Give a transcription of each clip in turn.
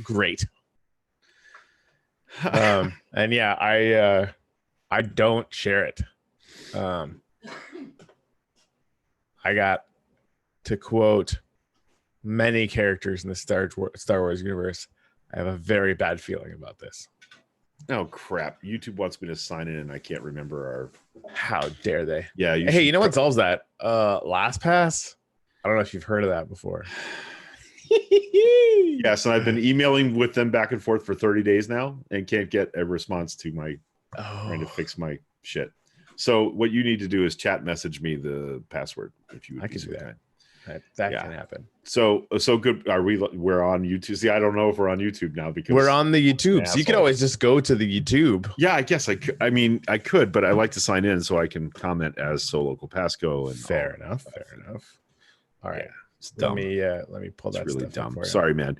great. And yeah, I don't share it. I got, to quote many characters in the Star Wars universe, I have a very bad feeling about this. Oh crap! YouTube wants me to sign in, and I can't remember our. How dare they? Yeah. Hey, you know what solves that? LastPass. I don't know if you've heard of that before. Yes, and I've been emailing with them back and forth for 30 days now, and can't get a response to my trying to fix my shit. So what you need to do is chat message me the password if you would. I can do that. That can happen. So good. We're on YouTube. See, I don't know if we're on YouTube now because we're on the YouTube. So you could always just go to the YouTube. Yeah, I guess I could. I mean, I could, but I like to sign in so I can comment as So Local Pasco. And fair enough. All right. Yeah, it's dumb. Let me pull that. It's really stuff dumb. Sorry, man.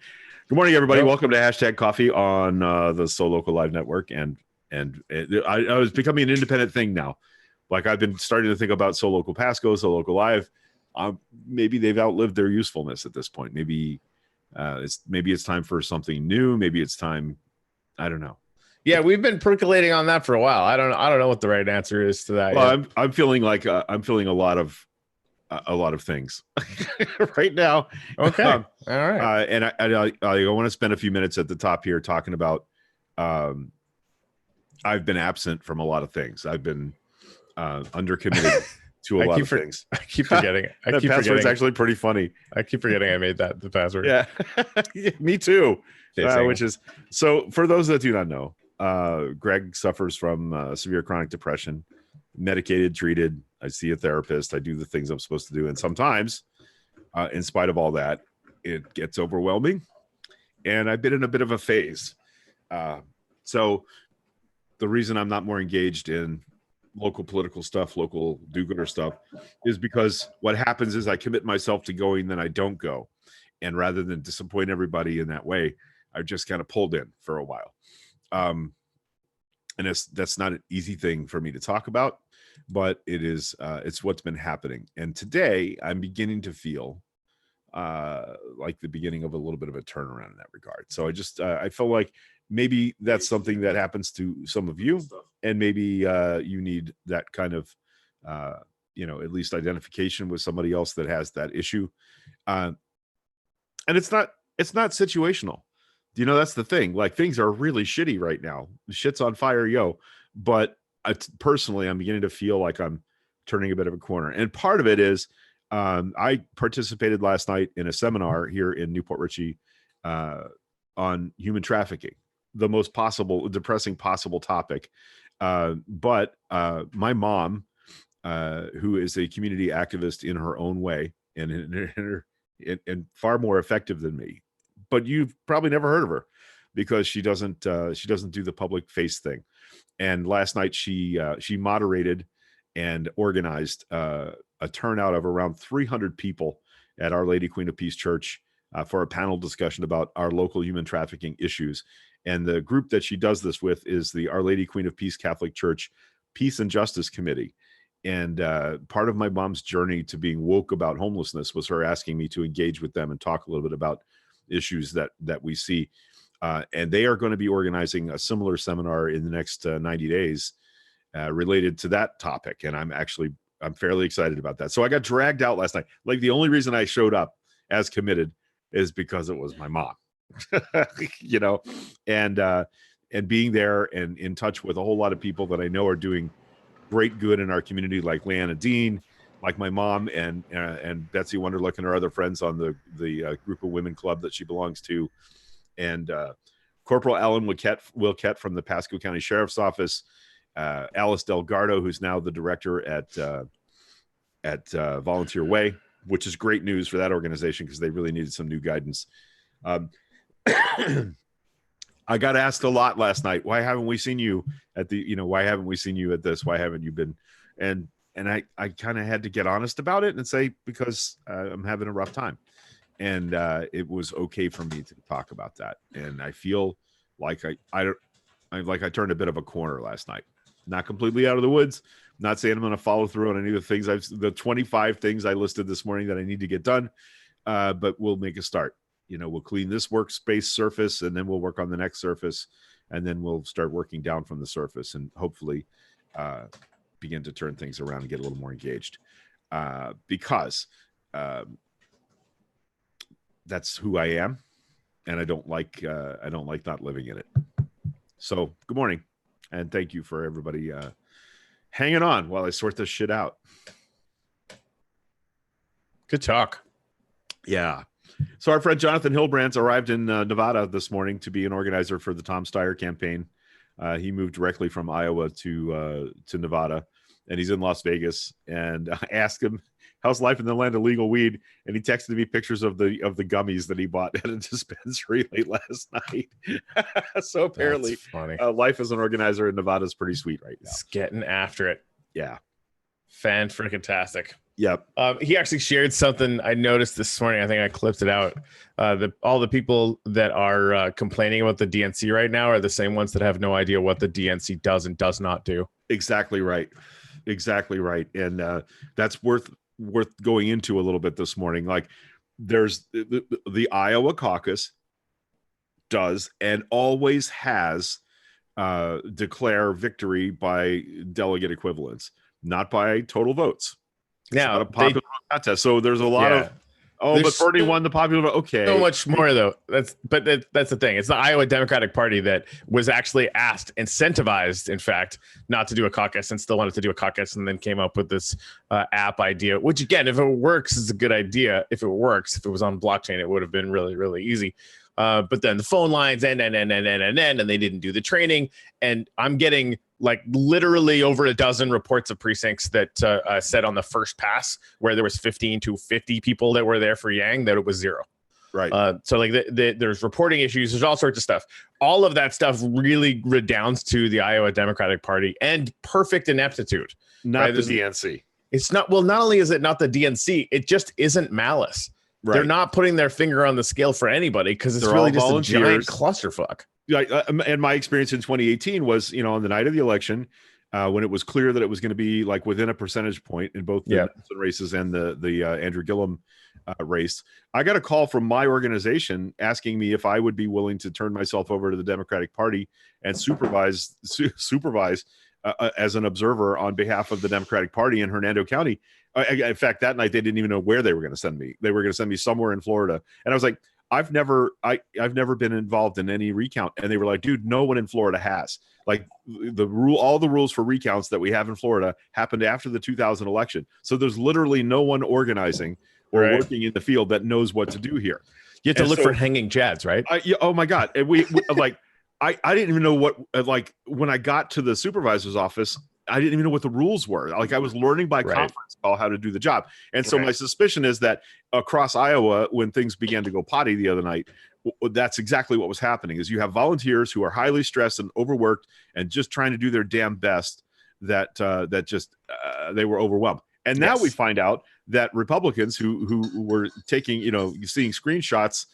Good morning, everybody. Welcome to Hashtag Coffee on the So Local Live Network. And I was becoming an independent thing now. Like I've been starting to think about So Local Pasco, So Local Live. Maybe they've outlived their usefulness at this point. Maybe it's time for something new. Maybe it's time. I don't know. Yeah, we've been percolating on that for a while. I don't know what the right answer is to that. Well, I'm feeling like I'm feeling a lot of things right now. Okay, all right. And I want to spend a few minutes at the top here talking about. I've been absent from a lot of things. I've been undercommitted. To a lot of things. I keep forgetting it. That password's actually pretty funny. I keep forgetting I made the password. Yeah. Me too. Which is so for those that do not know, Greg suffers from severe chronic depression, medicated, treated. I see a therapist. I do the things I'm supposed to do. And sometimes, in spite of all that, it gets overwhelming. And I've been in a bit of a phase. So the reason I'm not more engaged in local political stuff, local do-gooder stuff, is because what happens is I commit myself to going, then I don't go. And rather than disappoint everybody in that way, I just kind of pulled in for a while. And that's not an easy thing for me to talk about, but it's what's been happening. And today I'm beginning to feel like the beginning of a little bit of a turnaround in that regard. So I feel like maybe that's something that happens to some of you, and maybe you need that kind of, at least identification with somebody else that has that issue. And it's not situational. That's the thing. Like things are really shitty right now. Shit's on fire, yo. But personally, I'm beginning to feel like I'm turning a bit of a corner. And part of it is I participated last night in a seminar here in Newport Richey on human trafficking. The most depressing possible topic. But my mom, who is a community activist in her own way and far more effective than me, but you've probably never heard of her because she doesn't do the public face thing. And last night she moderated and organized a turnout of around 300 people at Our Lady Queen of Peace Church for a panel discussion about our local human trafficking issues. And the group that she does this with is the Our Lady Queen of Peace Catholic Church Peace and Justice Committee. And part of my mom's journey to being woke about homelessness was her asking me to engage with them and talk a little bit about issues that we see. And they are going to be organizing a similar seminar in the next 90 days related to that topic. And I'm fairly excited about that. So I got dragged out last night. Like the only reason I showed up as committed is because it was my mom. And being there and in touch with a whole lot of people that I know are doing great good in our community, like Leanna Dean, like my mom and Betsy Wonderlick and her other friends on the group of women club that she belongs to, and Corporal Alan Wilkett from the Pasco County Sheriff's Office, Alice Delgado, who's now the director at Volunteer Way, which is great news for that organization because they really needed some new guidance. I got asked a lot last night. Why haven't we seen you at why haven't we seen you at this? Why haven't you been? And I kind of had to get honest about it and say, because I'm having a rough time. And it was okay for me to talk about that. And I feel like I turned a bit of a corner last night. Not completely out of the woods. Not saying I'm going to follow through on any of the things the 25 things I listed this morning that I need to get done. But we'll make a start. we'll clean this workspace surface, and then we'll work on the next surface, and then we'll start working down from the surface, and hopefully begin to turn things around and get a little more engaged. Because that's who I am, and I don't like not living in it. So good morning, and thank you for everybody hanging on while I sort this shit out. Good talk. Yeah. So our friend Jonathan Hilbrands arrived in Nevada this morning to be an organizer for the Tom Steyer campaign. He moved directly from Iowa to Nevada, and he's in Las Vegas. And I asked him, how's life in the land of legal weed? And he texted me pictures of the gummies that he bought at a dispensary late last night. So apparently life as an organizer in Nevada is pretty sweet right now. It's getting after it. Yeah. Fan-freaking-tastic. Yep. He actually shared something I noticed this morning. I think I clipped it out. All the people that are complaining about the DNC right now are the same ones that have no idea what the DNC does and does not do. Exactly right. Exactly right. And that's worth going into a little bit this morning. Like, there's the Iowa caucus does and always has declare victory by delegate equivalents, not by total votes. Now, a popular contest. So there's a lot of but Bernie won the popular vote. Okay. So much more though. That's the thing. It's the Iowa Democratic Party that was actually incentivized, in fact, not to do a caucus, and still wanted to do a caucus, and then came up with this app idea, which again, if it works, is a good idea. If it works, if it was on blockchain, it would have been really, really easy. But then the phone lines and they didn't do the training. And I'm getting like literally over a dozen reports of precincts that said on the first pass where there was 15 to 50 people that were there for Yang, that it was zero. Right. So like there's reporting issues. There's all sorts of stuff. All of that stuff really redounds to the Iowa Democratic Party and perfect ineptitude. Not the DNC. It's not. Well, not only is it not the DNC, it just isn't malice. Right. They're not putting their finger on the scale for anybody because it's really just a giant clusterfuck. And my experience in 2018 was, on the night of the election, when it was clear that it was going to be like within a percentage point in both the races and the Andrew Gillum race, I got a call from my organization asking me if I would be willing to turn myself over to the Democratic Party and supervise as an observer on behalf of the Democratic Party in Hernando County. In fact, that night they didn't even know where they were going to send me. They were going to send me somewhere in Florida, and I was like, I've never been involved in any recount. And they were like, dude, no one in Florida has. Like all the rules for recounts that we have in Florida happened after the 2000 election. So there's literally no one organizing or working in the field that knows what to do here. You have to look for hanging chads, right? Oh my God. And we like, I didn't even know what, like when I got to the supervisor's office, I didn't even know what the rules were. Like I was learning by conference call how to do the job. And so my suspicion is that across Iowa, when things began to go potty the other night, that's exactly what was happening. Is you have volunteers who are highly stressed and overworked and just trying to do their damn best that they were overwhelmed. And now we find out that Republicans who were taking, seeing screenshots,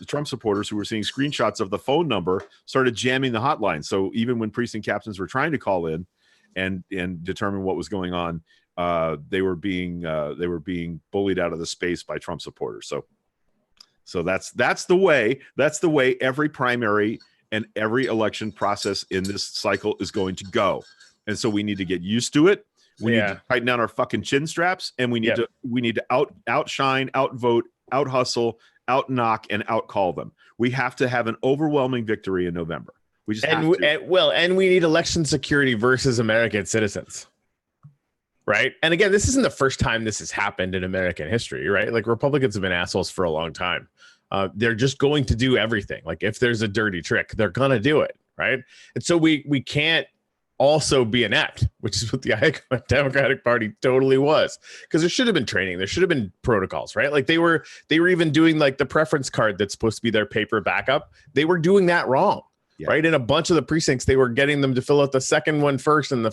Trump supporters who were seeing screenshots of the phone number started jamming the hotline. So even when precinct captains were trying to call in and determine what was going on, they were being bullied out of the space by Trump supporters. So that's the way every primary and every election process in this cycle is going to go. And so we need to get used to it. We need to tighten down our fucking chin straps, and we need to outshine, outvote, out hustle, out knock, and out call them. We have to have an overwhelming victory in November. We just have to. And we need election security versus American citizens, right? And again, this isn't the first time this has happened in American history, right? Like Republicans have been assholes for a long time. They're just going to do everything. Like if there's a dirty trick, they're gonna do it, right? And so we can't also be inept, which is what the Iowa Democratic Party totally was, because there should have been training, there should have been protocols, right? Like they were even doing like the preference card that's supposed to be their paper backup. They were doing that wrong. Right. In a bunch of the precincts, they were getting them to fill out the second one first and the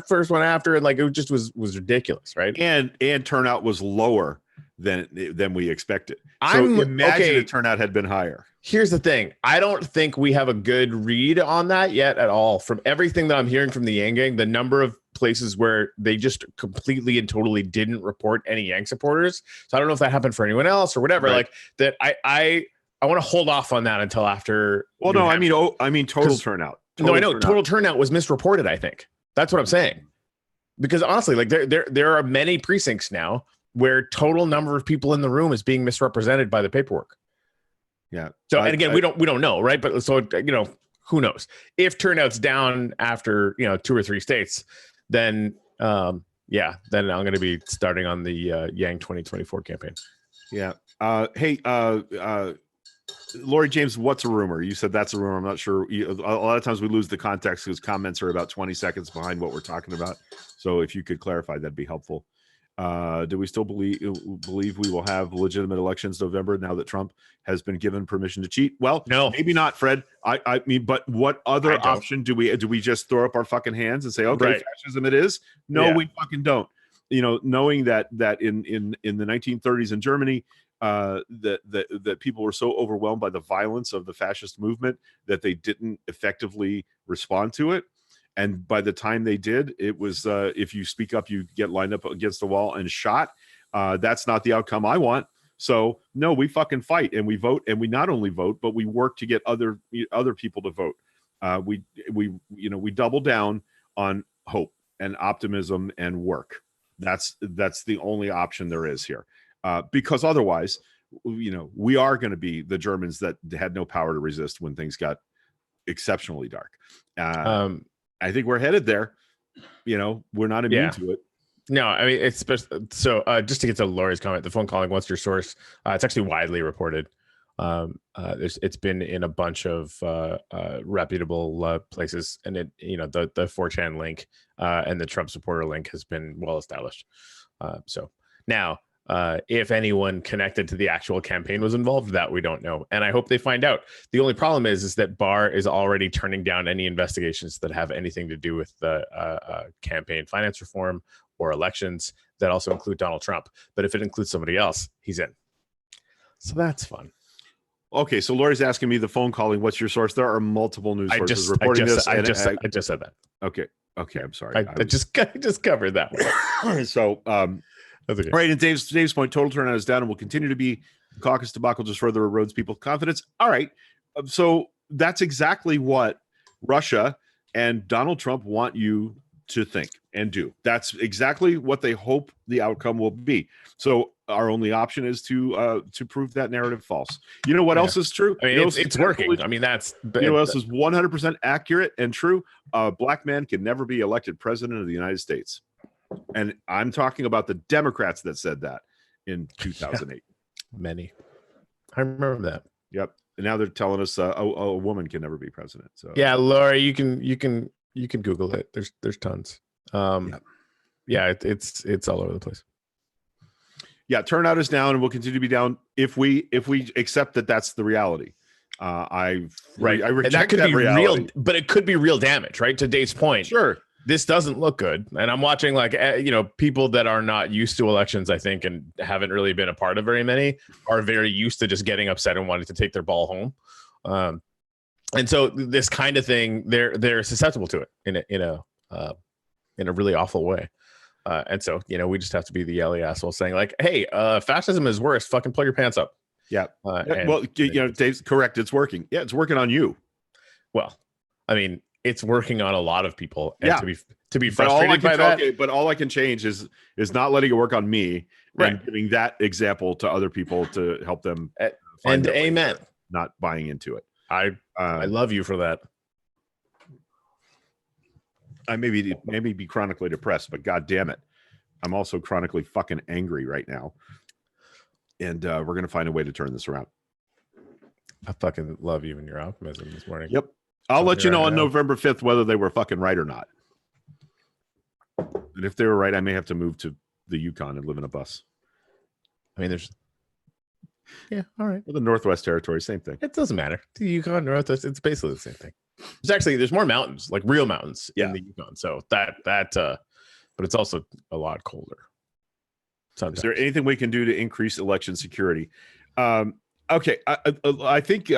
first one after. And like, it just was ridiculous. Right. And turnout was lower than we expected. So imagine the turnout had been higher. Here's the thing. I don't think we have a good read on that yet at all. From everything that I'm hearing from the Yang Gang, the number of places where they just completely and totally didn't report any Yank supporters. So I don't know if that happened for anyone else or whatever. Right. Like that, I want to hold off on that until after. Well, no, I mean total turnout. No, I know total turnout was misreported. I think that's what I'm saying. Because honestly, like there are many precincts now where total number of people in the room is being misrepresented by the paperwork. Yeah. So and again, we don't know, right? But so who knows? If turnout's down after 2 or 3 states, then then I'm going to be starting on the Yang 2024 campaign. Yeah. Hey, Lori James, what's a rumor? You said that's a rumor. I'm not sure. A lot of times we lose the context because comments are about 20 seconds behind what we're talking about. So if you could clarify, that'd be helpful. Do we still believe we will have legitimate elections November now that Trump has been given permission to cheat? Well, no, maybe not, Fred. I mean, but what other option do we just throw up our fucking hands and say, okay, fascism it is? No, we fucking don't. Knowing that in the 1930s in Germany, that people were so overwhelmed by the violence of the fascist movement that they didn't effectively respond to it. And by the time they did, it was if you speak up, you get lined up against the wall and shot. That's not the outcome I want. So no, we fucking fight and we vote, and we not only vote, but we work to get other people to vote. We double down on hope and optimism and work. That's the only option there is here. Because otherwise, we are going to be the Germans that had no power to resist when things got exceptionally dark. I think we're headed there. We're not immune to it. No, I mean, it's so just to get to Lori's comment, the phone calling, what's your source? It's actually widely reported. It's been in a bunch of reputable places, and the 4chan link and the Trump supporter link has been well established. So now, if anyone connected to the actual campaign was involved, that we don't know, and I hope they find out. The only problem is that Barr is already turning down any investigations that have anything to do with the campaign finance reform or elections that also include Donald Trump. But if it includes somebody else, he's in. So that's fun. Okay, so Lori's asking me the phone calling. What's your source? There are multiple news sources reporting this. I just said that. Okay, I'm sorry. I just covered that one. So, okay. Right, and Dave's point, total turnout is down and will continue to be. Caucus debacle just further erodes people's confidence. All right, so that's exactly what Russia and Donald Trump want you to think and do. That's exactly what they hope the outcome will be. So our only option is to prove that narrative false. You know what else is true? I mean, it's working. I mean, that's what else is 100% accurate and true. A black man can never be elected president of the United States. And I'm talking about the Democrats that said that in 2008. Many. I remember that. Yep. And now they're telling us a woman can never be president. So yeah, Laura, you can Google it. There's tons. It's all over the place. Yeah, turnout is down and will continue to be down if we accept that that's the reality. I reject that reality. Real, but it could be real damage, right? To Dave's point. Sure. This doesn't look good. And I'm watching people that are not used to elections, I think, and haven't really been a part of very many, are very used to just getting upset and wanting to take their ball home. And so this kind of thing, they're susceptible to it in a really awful way. And so, we just have to be the yelly asshole saying like, hey, fascism is worse. Fucking pull your pants up. Yeah. Dave's correct. It's working. Yeah. It's working on you. Well, I mean, it's working on a lot of people. And to be frustrated by that. Okay, but all I can change is not letting it work on me and giving that example to other people to help them. And amen. Not buying into it. I love you for that. I maybe be chronically depressed, but God damn it, I'm also chronically fucking angry right now. And we're going to find a way to turn this around. I fucking love you and your optimism this morning. Yep. I'll let you know on November 5th whether they were fucking right or not. And if they were right, I may have to move to the Yukon and live in a bus. I mean, all right. Or the Northwest Territory, same thing. It doesn't matter. The Yukon, Northwest, it's basically the same thing. There's more mountains, like real mountains in the Yukon. So that, but it's also a lot colder. Sometimes. Is there anything we can do to increase election security? Okay, I think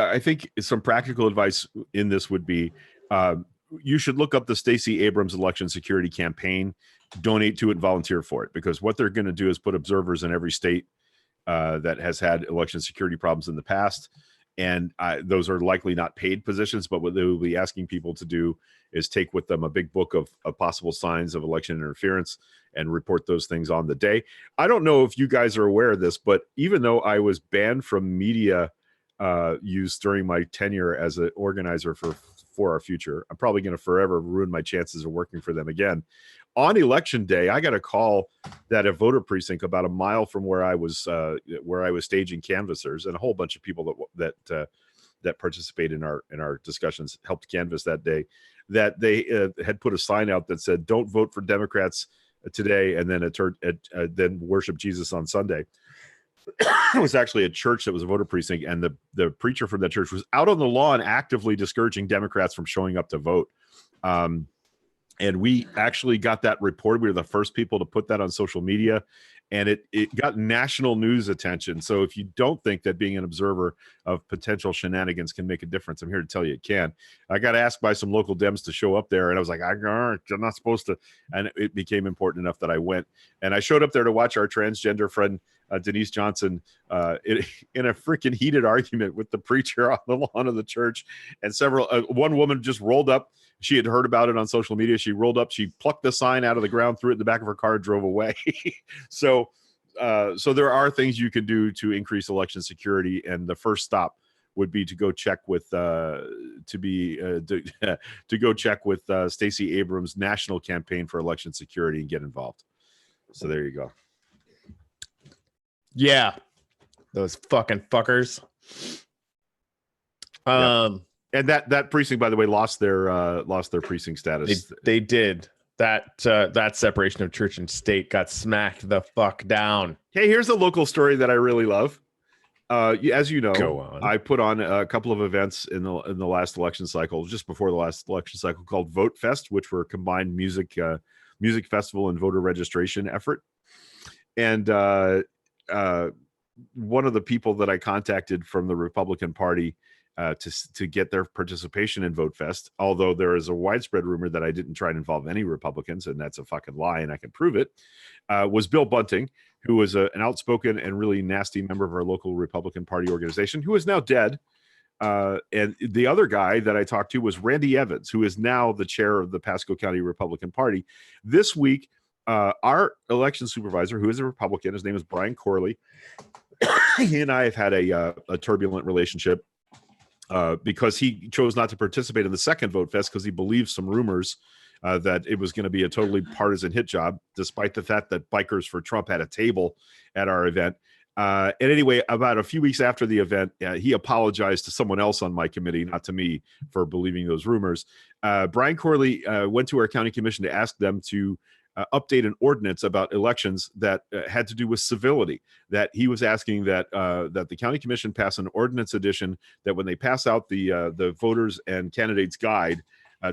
some practical advice in this would be you should look up the Stacey Abrams election security campaign, donate to it, volunteer for it, because what they're going to do is put observers in every state that has had election security problems in the past. And those are likely not paid positions, but what they will be asking people to do is take with them a big book of possible signs of election interference and report those things on the day. I don't know if you guys are aware of this, but even though I was banned from media use during my tenure as an organizer for Our Future, I'm probably going to forever ruin my chances of working for them again. On election day, I got a call that a voter precinct about a mile from where I was staging canvassers, and a whole bunch of people that participate in our discussions helped canvass that day, that they had put a sign out that said, "Don't vote for Democrats today," and then worship Jesus on Sunday. It was actually a church that was a voter precinct, and the preacher from that church was out on the lawn actively discouraging Democrats from showing up to vote. And we actually got that reported. We were the first people to put that on social media, and it got national news attention. So if you don't think that being an observer of potential shenanigans can make a difference, I'm here to tell you it can. I got asked by some local Dems to show up there, and I was like, I'm not supposed to. And it became important enough that I went. And I showed up there to watch our transgender friend, Denise Johnson, in a freaking heated argument with the preacher on the lawn of the church. And one woman just rolled up. She had heard about it on social media. She rolled up, she plucked the sign out of the ground, threw it in the back of her car, drove away. So there are things you can do to increase election security. And the first stop would be to go check with Stacey Abrams' national campaign for election security and get involved. So there you go. Yeah, those fucking fuckers. And that precinct, by the way, lost their precinct status. They did. That separation of church and state got smacked the fuck down. Hey, here's a local story that I really love. As you know, Go on. I put on a couple of events in the last election cycle, just before the last election cycle, called Vote Fest, which were a combined music festival and voter registration effort. And one of the people that I contacted from the Republican Party to get their participation in Vote Fest, although there is a widespread rumor that I didn't try to involve any Republicans, and that's a fucking lie, and I can prove it, was Bill Bunting, who was an outspoken and really nasty member of our local Republican Party organization, who is now dead. And the other guy that I talked to was Randy Evans, who is now the chair of the Pasco County Republican Party. This week, our election supervisor, who is a Republican, his name is Brian Corley, he and I have had a turbulent relationship because he chose not to participate in the second Vote Fest because he believes some rumors that it was going to be a totally partisan hit job, despite the fact that Bikers for Trump had a table at our event. And anyway, about a few weeks after the event, he apologized to someone else on my committee, not to me, for believing those rumors. Brian Corley went to our county commission to ask them to update an ordinance about elections that had to do with civility, that he was asking that the county commission pass an ordinance edition that when they pass out the voters and candidates guide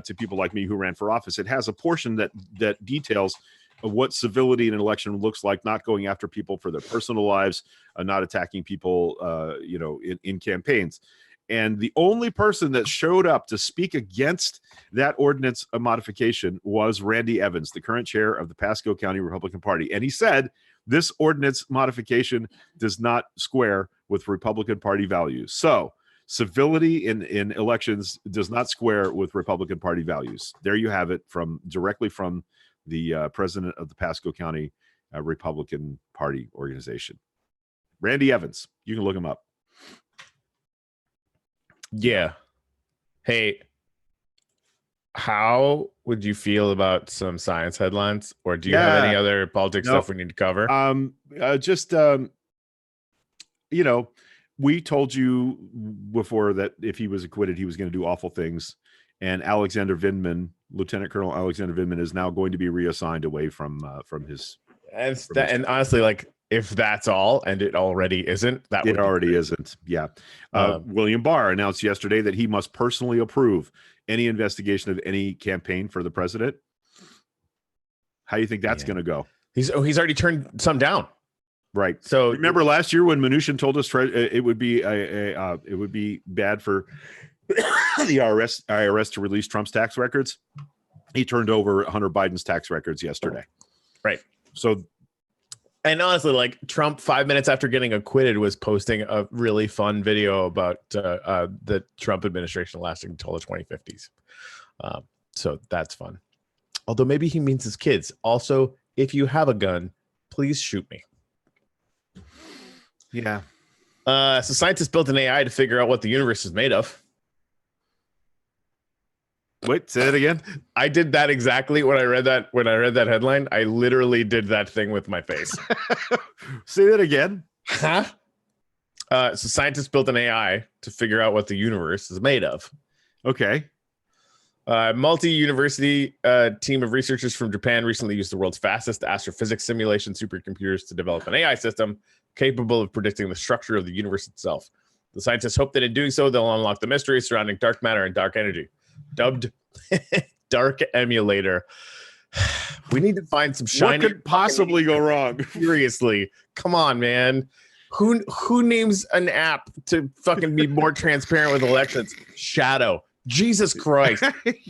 to people like me who ran for office, it has a portion that details what civility in an election looks like, not going after people for their personal lives, not attacking people in campaigns. And the only person that showed up to speak against that ordinance modification was Randy Evans, the current chair of the Pasco County Republican Party. And he said this ordinance modification does not square with Republican Party values. So civility in elections does not square with Republican Party values. There you have it, directly from the president of the Pasco County Republican Party organization. Randy Evans. You can look him up. Yeah. Hey, how would you feel about some science headlines, or do you have any other politics stuff we need to cover? We told you before that if he was acquitted, he was going to do awful things. And Alexander Vindman, Lieutenant Colonel Alexander Vindman, is now going to be reassigned away from his. And honestly, like, if that's all, and it already isn't, it already isn't. Yeah. William Barr announced yesterday that he must personally approve any investigation of any campaign for the president. How do you think that's going to go? He's already turned some down. Right. So remember last year when Mnuchin told us it would be bad for the IRS to release Trump's tax records. He turned over Hunter Biden's tax records yesterday. Right. So, and honestly, like Trump, 5 minutes after getting acquitted, was posting a really fun video about the Trump administration lasting until the 2050s. So that's fun. Although maybe he means his kids. Also, if you have a gun, please shoot me. Yeah. So scientists built an AI to figure out what the universe is made of. Wait, say that again. I did that exactly when I read that. When I read that headline, I literally did that thing with my face. Say that again. Huh? So scientists built an AI to figure out what the universe is made of. Okay. Multi-university team of researchers from Japan recently used the world's fastest astrophysics simulation supercomputers to develop an AI system capable of predicting the structure of the universe itself. The scientists hope that in doing so, they'll unlock the mysteries surrounding dark matter and dark energy. Dubbed Dark Emulator. We need to find some shiny. What could possibly go wrong? Seriously, come on, man. Who names an app to fucking be more transparent with elections? Shadow. Jesus Christ.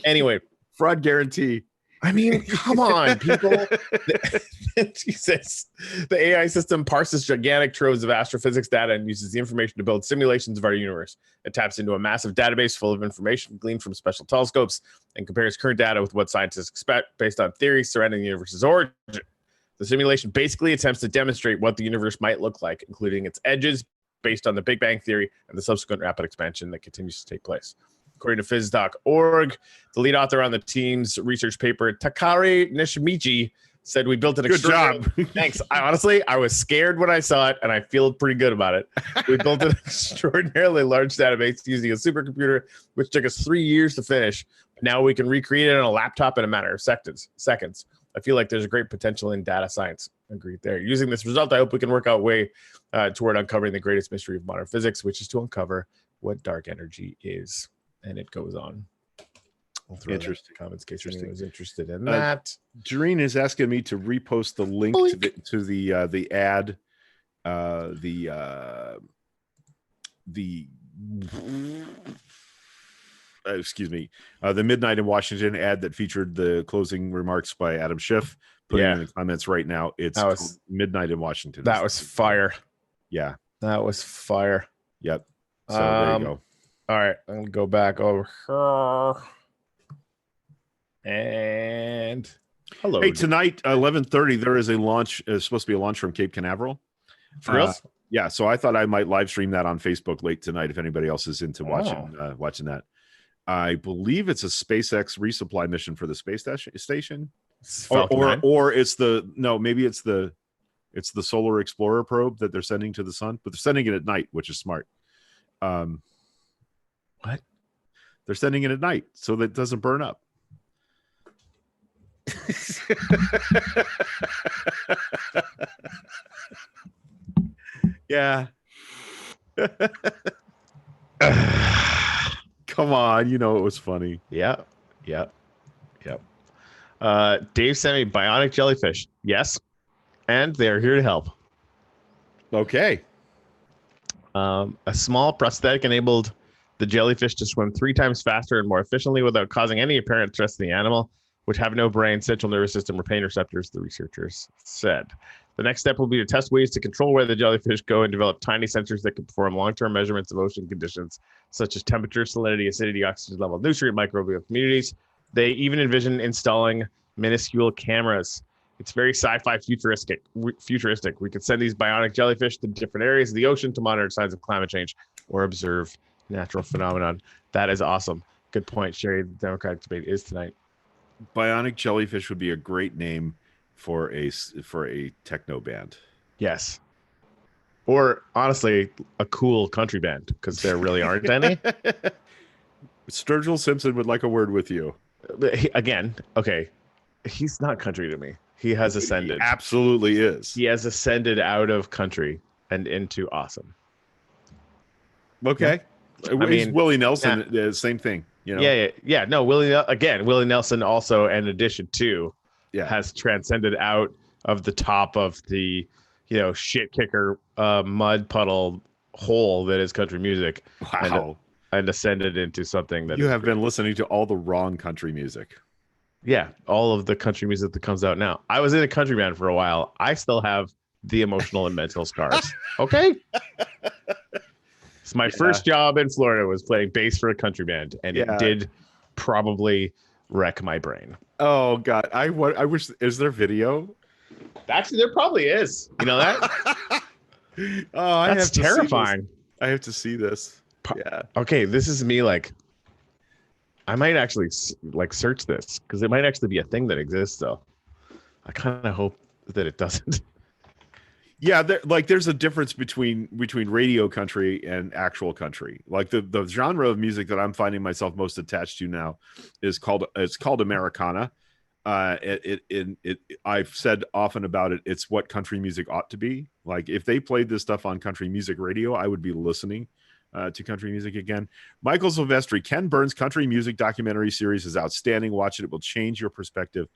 Anyway, fraud guarantee. I mean, come on, people. Jesus. The AI system parses gigantic troves of astrophysics data and uses the information to build simulations of our universe. It taps into a massive database full of information gleaned from special telescopes and compares current data with what scientists expect based on theories surrounding the universe's origin. The simulation basically attempts to demonstrate what the universe might look like, including its edges based on the Big Bang Theory and the subsequent rapid expansion that continues to take place. According to phys.org, the lead author on the team's research paper, Takari Nishimichi, said we built an good job. Thanks. I was scared when I saw it, and I feel pretty good about it. We built an extraordinarily large database using a supercomputer, which took us 3 years to finish. Now we can recreate it on a laptop in a matter of seconds. I feel like there's a great potential in data science. Agreed there. Using this result, I hope we can work our way toward uncovering the greatest mystery of modern physics, which is to uncover what dark energy is. And it goes on. I'll throw interesting comments in case anyone was interested in that. Jareen is asking me to repost the link to the ad, excuse me, the Midnight in Washington ad that featured the closing remarks by Adam Schiff. Putting in the comments right now. It's Midnight in Washington. That was fire. Yeah, that was fire. Yep. So there you go. All right, I'm gonna go back over here. And hello. Hey, tonight, 11:30, there is a launch. It's supposed to be a launch from Cape Canaveral. For real? Yeah. So I thought I might live stream that on Facebook late tonight if anybody else is into watching that. I believe it's a SpaceX resupply mission for the space station, or it's maybe it's the Solar Explorer probe that they're sending to the sun, but they're sending it at night, which is smart. What? They're sending it at night so that it doesn't burn up. Yeah. Come on, you know it was funny. Yep. Dave sent me bionic jellyfish. Yes. And they're here to help. Okay. A small prosthetic enabled the jellyfish to swim 3 times faster and more efficiently without causing any apparent stress to the animal, which have no brain, central nervous system, or pain receptors, the researchers said. The next step will be to test ways to control where the jellyfish go and develop tiny sensors that can perform long-term measurements of ocean conditions, such as temperature, salinity, acidity, oxygen level, nutrient, microbial communities. They even envision installing minuscule cameras. It's very sci-fi futuristic. We could send these bionic jellyfish to different areas of the ocean to monitor signs of climate change or observe natural phenomenon. That is awesome. Good point, Sherry. The Democratic debate is tonight. Bionic jellyfish would be a great name for a techno band. Yes. Or honestly, a cool country band, because there really aren't any. Sturgill Simpson would like a word with you. Again, okay. He's not country to me. He has ascended. He absolutely is. He has ascended out of country and into awesome. Okay. I mean, Willie Nelson, same thing. You know? Yeah. No, Willie Nelson also, in addition to, has transcended out of the top of the, shit kicker mud puddle hole that is country music. Wow. and ascended into something that you have been listening to all the wrong country music. Yeah, all of the country music that comes out now. I was in a country band for a while. I still have the emotional and mental scars. Okay. So my first job in Florida was playing bass for a country band, and it did probably wreck my brain. Oh God, I wish. Is there video? Actually, there probably is. You know that? Oh, that's terrifying. I have to see this. Yeah. Okay, this is me. Like, I might actually like search this because it might actually be a thing that exists. Though, I kind of hope that it doesn't. Yeah, there's a difference between radio country and actual country. Like the genre of music that I'm finding myself most attached to now is called Americana. I've said often about it. It's what country music ought to be. Like if they played this stuff on country music radio, I would be listening to country music again. Michael Silvestri, Ken Burns' country music documentary series is outstanding. Watch it; it will change your perspective.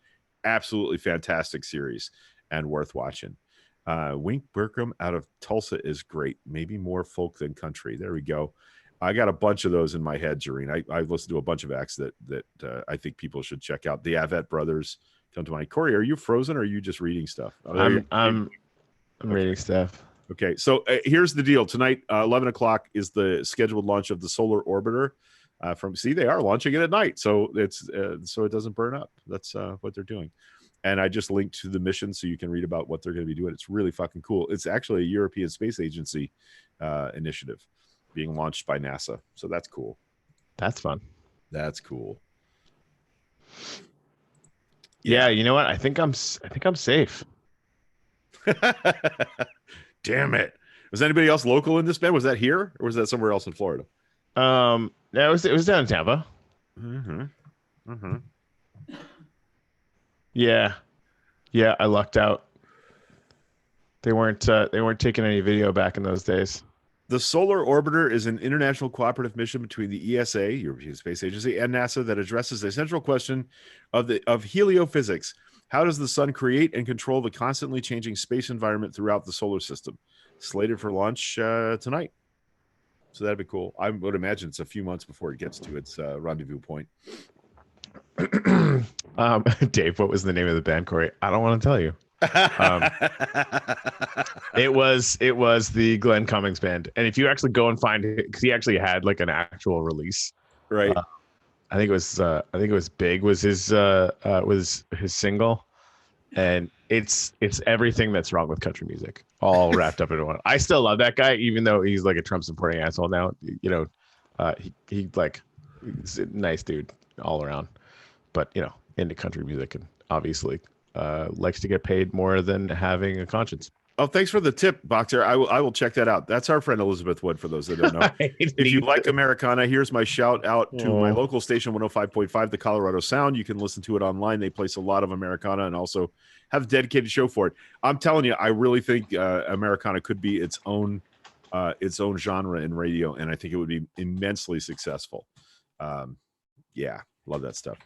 Absolutely fantastic series and worth watching. Wink Bertram out of Tulsa is great. Maybe more folk than country. There we go. I got a bunch of those in my head, Jareen. I've listened to a bunch of acts that I think people should check out. The Avett Brothers come to mind. Corey, are you frozen or are you just reading stuff? I'm reading stuff. Okay, so here's the deal. Tonight, 11 o'clock is the scheduled launch of the Solar Orbiter. They are launching it at night, so it's so it doesn't burn up. That's what they're doing. And I just linked to the mission so you can read about what they're going to be doing. It's really fucking cool. It's actually a European Space Agency initiative being launched by NASA. So that's cool. That's fun. That's cool. Yeah, you know what? I think I'm safe. Damn it. Was anybody else local in this band? Was that here or was that somewhere else in Florida? No, it was down in Tampa. Mm-hmm. Mm-hmm. Yeah, I lucked out. They weren't taking any video back in those days. The Solar Orbiter is an international cooperative mission between the ESA, European Space Agency, and NASA that addresses the central question of heliophysics. How does the sun create and control the constantly changing space environment throughout the solar system? Slated for launch tonight. So that'd be cool. I would imagine it's a few months before it gets to its rendezvous point. Dave, what was the name of the band, Corey? I don't want to tell you. It was the Glenn Cummings band, and if you actually go and find it, because he actually had like an actual release, right? I think it was Big was his single, and it's everything that's wrong with country music all wrapped up into one. I still love that guy, even though he's like a Trump supporting asshole now. You know, he's a nice dude all around. But, you know, into country music and obviously likes to get paid more than having a conscience. Oh, thanks for the tip, Boxer. I will check that out. That's our friend Elizabeth Wood, for those that don't know. If you like Americana, here's my shout out to my local station, 105.5, the Colorado Sound. You can listen to it online. They place a lot of Americana and also have a dedicated show for it. I'm telling you, I really think Americana could be its own genre in radio, and I think it would be immensely successful. Yeah, love that stuff.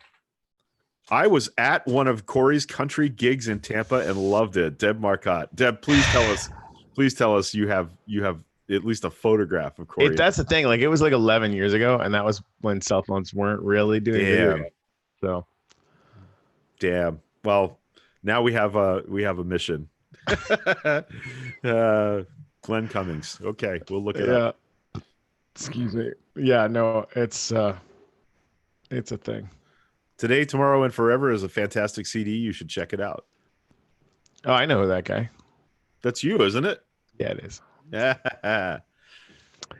I was at one of Corey's country gigs in Tampa and loved it. Deb Marcotte. Deb, please tell us you have at least a photograph of Corey. That's the thing. Like it was like 11 years ago, and that was when cell phones weren't really doing video. So, damn. Well, now we have a mission. Glenn Cummings. Okay, we'll look it up. Excuse me. Yeah, no, it's a thing. Today, Tomorrow, and Forever is a fantastic CD. You should check it out. Oh, I know that guy. That's you, isn't it? Yeah, it is.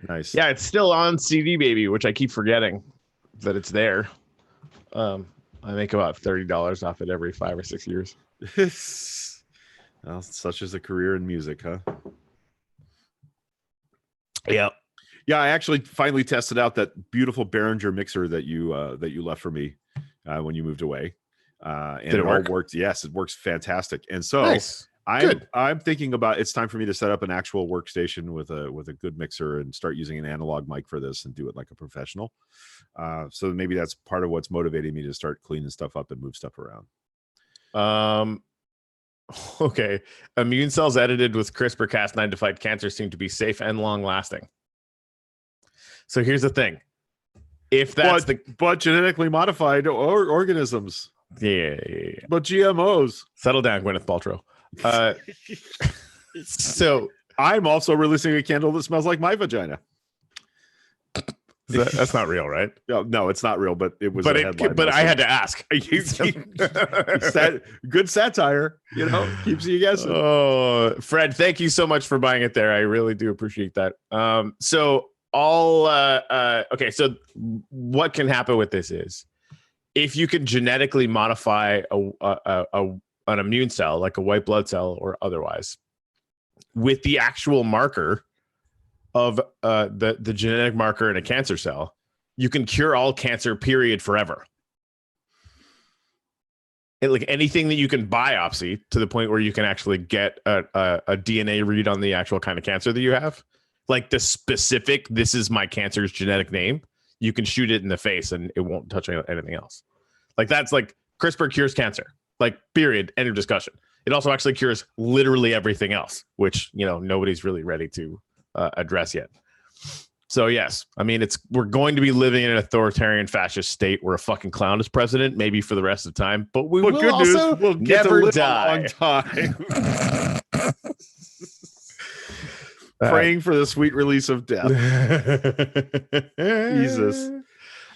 Nice. Yeah, it's still on CD Baby, which I keep forgetting that it's there. I make about $30 off it every 5 or 6 years. Well, such is a career in music, huh? Yeah. Yeah, I actually finally tested out that beautiful Behringer mixer that you left for me when you moved away. And Did it work? All worked. Yes, it works fantastic. And so nice. I'm thinking about it's time for me to set up an actual workstation with a good mixer and start using an analog mic for this and do it like a professional. So maybe that's part of what's motivating me to start cleaning stuff up and move stuff around. Okay. Immune cells edited with CRISPR-Cas9 to fight cancer seem to be safe and long lasting. So here's the thing. if that's but genetically modified organisms. Yeah. But GMOs. Settle down, Gwyneth Paltrow. So I'm also releasing a candle that smells like my vagina. That's not real, right? No, it's not real, but it was a headline. But I had to ask. Good satire, keeps you guessing. Oh, Fred, thank you so much for buying it there. I really do appreciate that. So what can happen with this is if you can genetically modify an immune cell, like a white blood cell or otherwise, with the actual marker of the genetic marker in a cancer cell, you can cure all cancer, period, forever. Like anything that you can biopsy to the point where you can actually get a DNA read on the actual kind of cancer that you have, like the specific, this is my cancer's genetic name, you can shoot it in the face and it won't touch anything else. Like that's like CRISPR cures cancer, like period, end of discussion. It also actually cures literally everything else, which, nobody's really ready to address yet. So yes, I mean, we're going to be living in an authoritarian fascist state where a fucking clown is president, maybe for the rest of the time, but will good also news, we'll get never to live die. A long time. Praying for the sweet release of death. Jesus.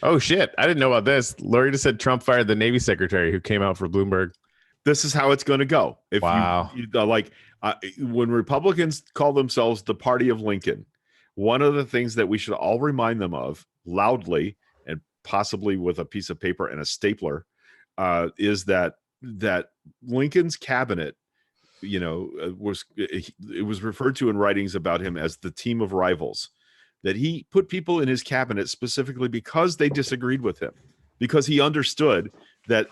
Oh shit! I didn't know about this. Lori just said Trump fired the Navy secretary who came out for Bloomberg. This is how it's going to go. If wow. When Republicans call themselves the party of Lincoln, one of the things that we should all remind them of loudly and possibly with a piece of paper and a stapler is that Lincoln's cabinet, it was referred to in writings about him as the team of rivals, that he put people in his cabinet specifically because they disagreed with him, because he understood that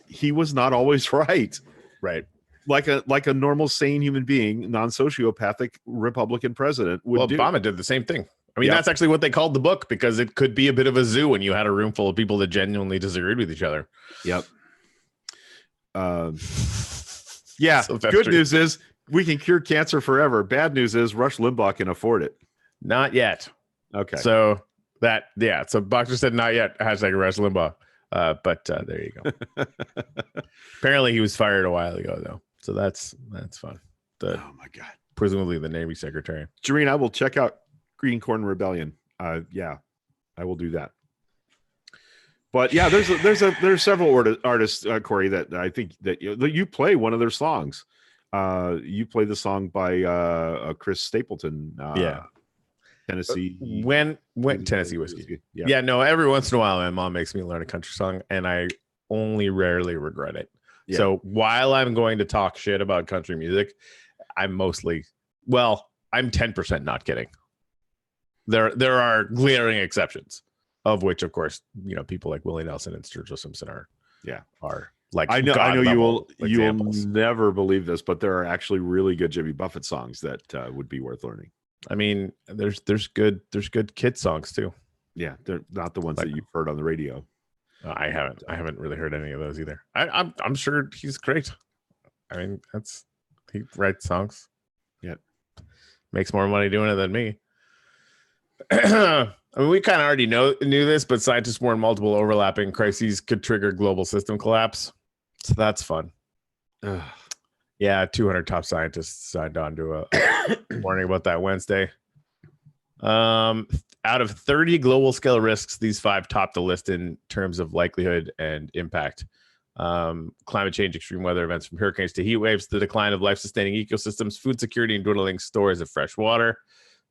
he was not always right. Right. Like a normal, sane human being, non-sociopathic Republican president would do. Obama did the same thing. I mean, That's actually what they called the book, because it could be a bit of a zoo when you had a room full of people that genuinely disagreed with each other. Yep. So good news is we can cure cancer forever. Bad news is Rush Limbaugh can afford it. Not yet. Okay. So so Boxer said not yet, hashtag Rush Limbaugh. But there you go. Apparently he was fired a while ago, though. So that's fun. Oh my God. Presumably the Navy secretary. Jareen, I will check out Green Corn Rebellion. I will do that. But yeah, there's several artists, Corey, that I think that you play one of their songs. You play the song by Chris Stapleton. Tennessee. When Tennessee whiskey. Yeah. No, every once in a while my mom makes me learn a country song and I only rarely regret it. Yeah. So while I'm going to talk shit about country music, I'm 10% not kidding. There are glaring exceptions, of which of course, people like Willie Nelson and Sturgill Simpson are like, I know you will never believe this, but there are actually really good Jimmy Buffett songs that would be worth learning. I mean, there's good kid songs too. Yeah, they're not the ones that you've heard on the radio. I haven't really heard any of those either. I'm sure he's great. I mean, he writes songs. Yeah, makes more money doing it than me. I mean, we kind of already knew this, but scientists warn multiple overlapping crises could trigger global system collapse. So that's fun. Yeah, 200 top scientists signed on to a warning about that Wednesday. Out of 30 global scale risks, these 5 top the list in terms of likelihood and impact. Climate change, extreme weather events from hurricanes to heat waves, the decline of life-sustaining ecosystems, food security, and dwindling stores of fresh water.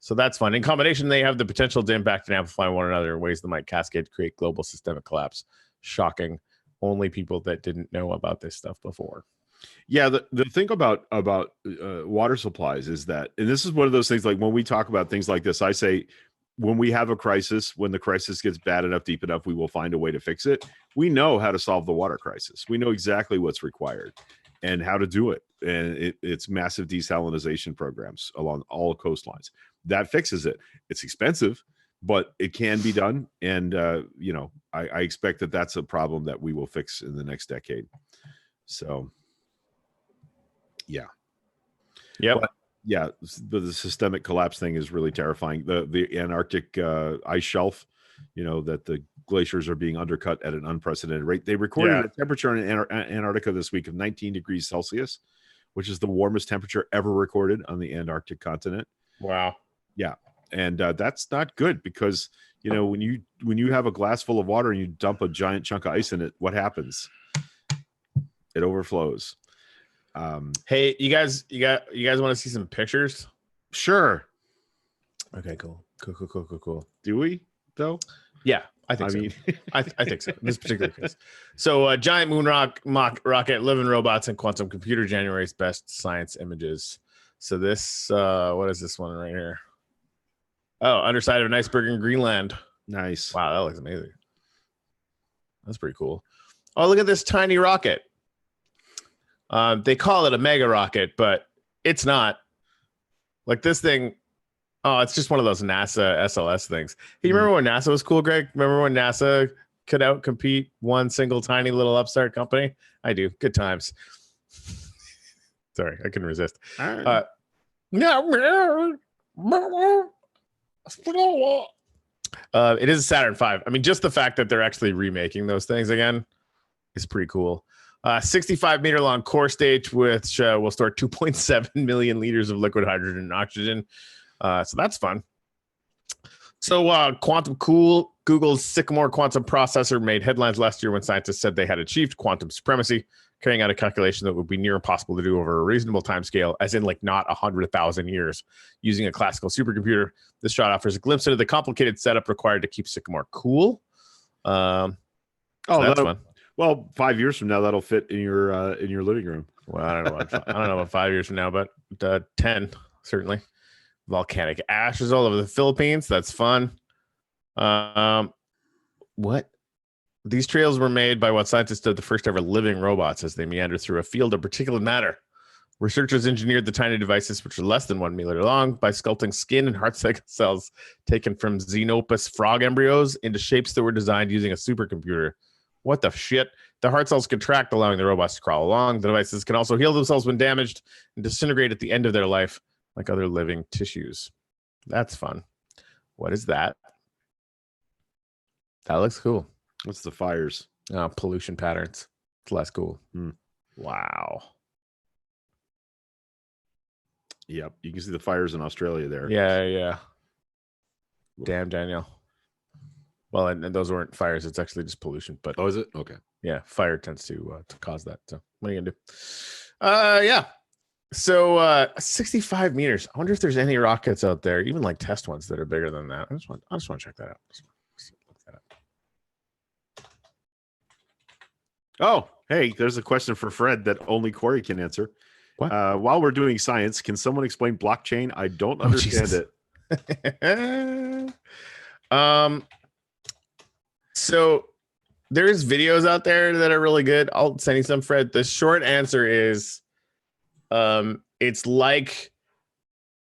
So that's fun. In combination, they have the potential to impact and amplify one another in ways that might cascade to create global systemic collapse. Shocking. Only people that didn't know about this stuff before. Yeah, the thing about water supplies is that, and this is one of those things, like when we talk about things like this, I say, when we have a crisis, when the crisis gets bad enough, deep enough, we will find a way to fix it. We know how to solve the water crisis. We know exactly what's required and how to do it. And it's massive desalinization programs along all coastlines. That fixes it. It's expensive, but it can be done. And, I expect that that's a problem that we will fix in the next decade. So, yeah. Yep. But, yeah, the systemic collapse thing is really terrifying. The Antarctic ice shelf, that the glaciers are being undercut at an unprecedented rate. They recorded a temperature in Antarctica this week of 19 degrees Celsius, which is the warmest temperature ever recorded on the Antarctic continent. Wow. Yeah. And that's not good because, when you have a glass full of water and you dump a giant chunk of ice in it, what happens? It overflows. Hey, you guys want to see some pictures? Sure. Okay, cool. Do we though? Yeah, I think so. I think so. In this particular case. So, giant moon rocket, living robots, and quantum computer. January's best science images. So this, what is this one right here? Oh, underside of an iceberg in Greenland. Nice. Wow, that looks amazing. That's pretty cool. Oh, look at this tiny rocket. They call it a mega rocket, but it's not. Like this thing. Oh, it's just one of those NASA SLS things. Hey, you remember when NASA was cool, Greg? Remember when NASA could outcompete one single tiny little upstart company? I do. Good times. Sorry, I couldn't resist. It is a Saturn V. I mean, just the fact that they're actually remaking those things again is pretty cool. 65-meter long core stage, which will store 2.7 million liters of liquid hydrogen and oxygen. So that's fun. So Quantum Cool, Google's Sycamore quantum processor, made headlines last year when scientists said they had achieved quantum supremacy, carrying out a calculation that would be near impossible to do over a reasonable time scale, as in like not 100,000 years, using a classical supercomputer. This shot offers a glimpse into the complicated setup required to keep Sycamore cool. So that's fun. Well, 5 years from now, that'll fit in your living room. Well, I don't know about 5 years from now, but 10 certainly. Volcanic ashes all over the Philippines. That's fun. What? These trails were made by what scientists did the first ever living robots as they meander through a field of particulate matter. Researchers engineered the tiny devices, which are less than 1 meter long, by sculpting skin and heart cells taken from Xenopus frog embryos into shapes that were designed using a supercomputer. What the shit? The heart cells contract, allowing the robots to crawl along. The devices can also heal themselves when damaged and disintegrate at the end of their life, like other living tissues. That's fun. What is that? That looks cool. What's the fires? Pollution patterns. It's less cool. Wow. Yep. You can see the fires in Australia there. Yeah. Damn, Daniel. Well, and those weren't fires. It's actually just pollution. But is it? Okay. Yeah, fire tends to cause that. So what are you gonna do? Yeah. So 65 meters. I wonder if there's any rockets out there, even like test ones that are bigger than that. I just want to check that out. Look that up. Oh, hey, there's a question for Fred that only Corey can answer. What? While we're doing science, can someone explain blockchain? I don't understand it. So there's videos out there that are really good. I'll send you some, Fred. The short answer is it's like,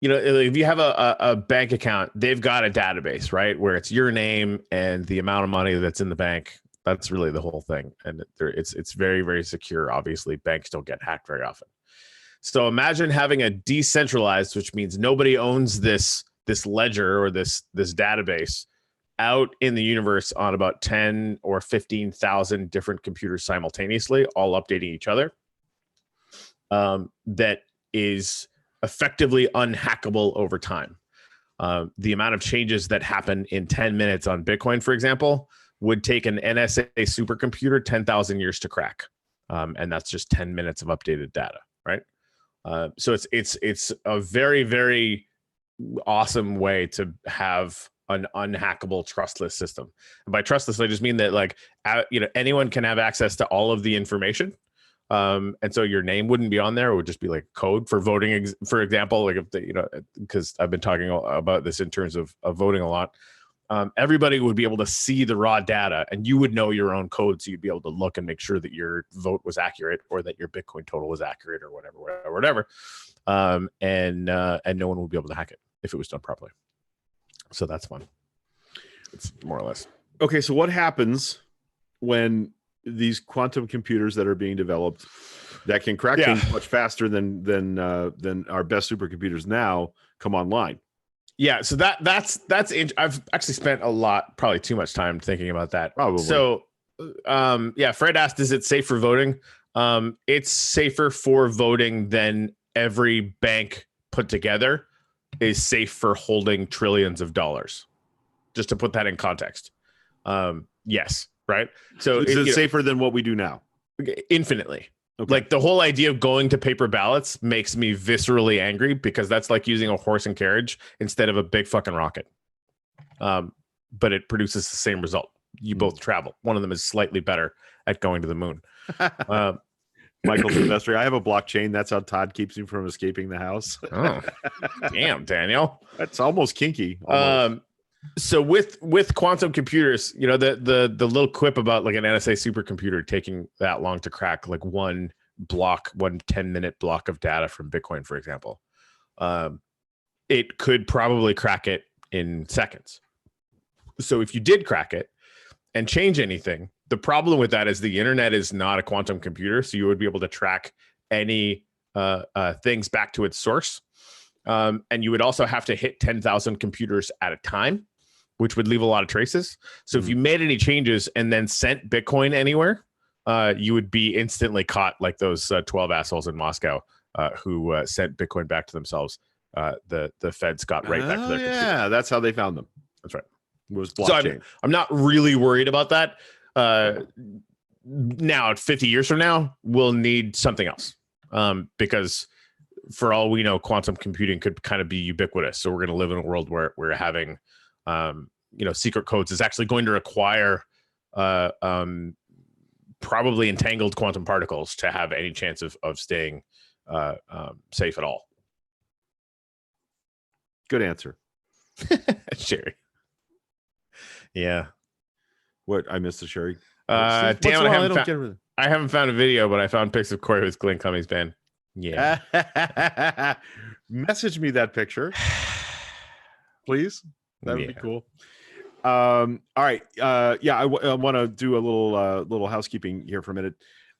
if you have a bank account, they've got a database, right, where it's your name and the amount of money that's in the bank. That's really the whole thing. And it's very, very secure. Obviously, banks don't get hacked very often. So imagine having a decentralized, which means nobody owns this ledger or this database out in the universe on about 10 or 15,000 different computers simultaneously, all updating each other. That is effectively unhackable over time. The amount of changes that happen in 10 minutes on Bitcoin, for example, would take an NSA supercomputer 10,000 years to crack. And that's just 10 minutes of updated data, right? So it's a very, very awesome way to have an unhackable trustless system. And by trustless, I just mean that anyone can have access to all of the information. And so your name wouldn't be on there. It would just be like code for voting, for example, like if because I've been talking about this in terms of voting a lot. Everybody would be able to see the raw data and you would know your own code. So you'd be able to look and make sure that your vote was accurate or that your Bitcoin total was accurate or whatever. And no one would be able to hack it if it was done properly. So that's fun. It's more or less. Okay. So what happens when these quantum computers that are being developed that can crack things much faster than our best supercomputers now come online? Yeah, so I've actually spent probably too much time thinking about that. Probably. So, yeah, Fred asked, is it safe for voting? It's safer for voting than every bank put together is safe for holding trillions of dollars. Just to put that in context. Yes, right. So is it safer than what we do now? Infinitely. Okay. Like the whole idea of going to paper ballots makes me viscerally angry because that's like using a horse and carriage instead of a big fucking rocket. But it produces the same result. You both travel. One of them is slightly better at going to the moon. Michael Silvestri, I have a blockchain. That's how Todd keeps me from escaping the house. Oh, damn, Daniel. That's almost kinky. Almost. So with quantum computers, you know, the little quip about like an NSA supercomputer taking that long to crack, like one 10-minute block of data from Bitcoin, for example, it could probably crack it in seconds. So if you did crack it and change anything, the problem with that is the internet is not a quantum computer, so you would be able to track any things back to its source. And you would also have to hit 10,000 computers at a time, which would leave a lot of traces. So if you made any changes and then sent Bitcoin anywhere, you would be instantly caught like those 12 assholes in Moscow who sent Bitcoin back to themselves. The feds got right back to their computer. Yeah, that's how they found them. That's right. It was blockchain. So I'm not really worried about that. Now, 50 years from now, we'll need something else because for all we know, quantum computing could kind of be ubiquitous. So we're going to live in a world where we're having, secret codes is actually going to require probably entangled quantum particles to have any chance of staying safe at all. Good answer. Sherry. Yeah. What? I missed the Sherry. Damn, I haven't found a video, but I found pics of Corey with Glenn Cummings band. Yeah. Message me that picture, please. That would be cool. All right. I want to do a little housekeeping here for a minute.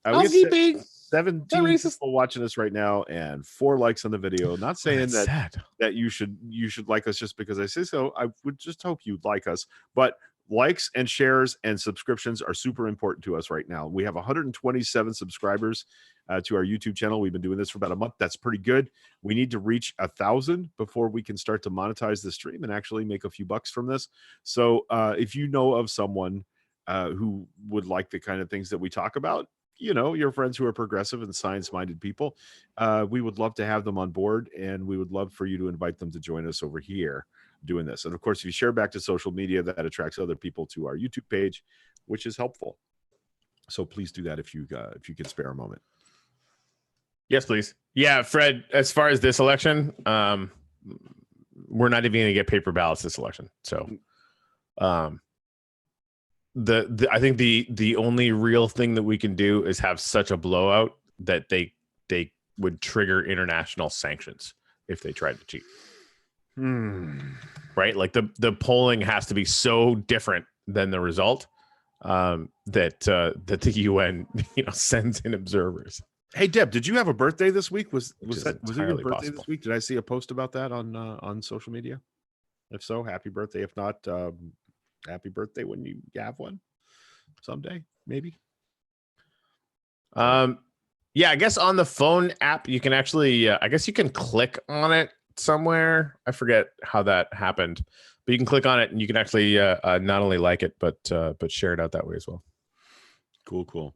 Housekeeping. 17 people watching us right now and 4 likes on the video. Not saying that you should like us just because I say so. I would just hope you'd like us, but likes and shares and subscriptions are super important to us right now. We have 127 subscribers to our YouTube channel. We've been doing this for about a month. That's pretty good. We need to reach 1,000 before we can start to monetize the stream and actually make a few bucks from this. So if you know of someone who would like the kind of things that we talk about, you know, your friends who are progressive and science-minded people, we would love to have them on board, and we would love for you to invite them to join us over here doing this. And of course, if you share back to social media, that attracts other people to our YouTube page, which is helpful. So please do that if you can spare a moment. Yes, please. Yeah, Fred, as far as this election, we're not even going to get paper ballots this election. So I think the only real thing that we can do is have such a blowout that they would trigger international sanctions if they tried to cheat. Right? Like the polling has to be so different than the result that the UN sends in observers. Hey Deb, did you have a birthday this week? Was it your birthday possible. this week? Did I see a post about that on social media? If so, happy birthday. If not, happy birthday when you have one someday, maybe. Yeah, I guess on the phone app you can actually I guess you can click on it somewhere. I forget how that happened, but you can click on it and you can actually not only like it but share it out that way as well. Cool.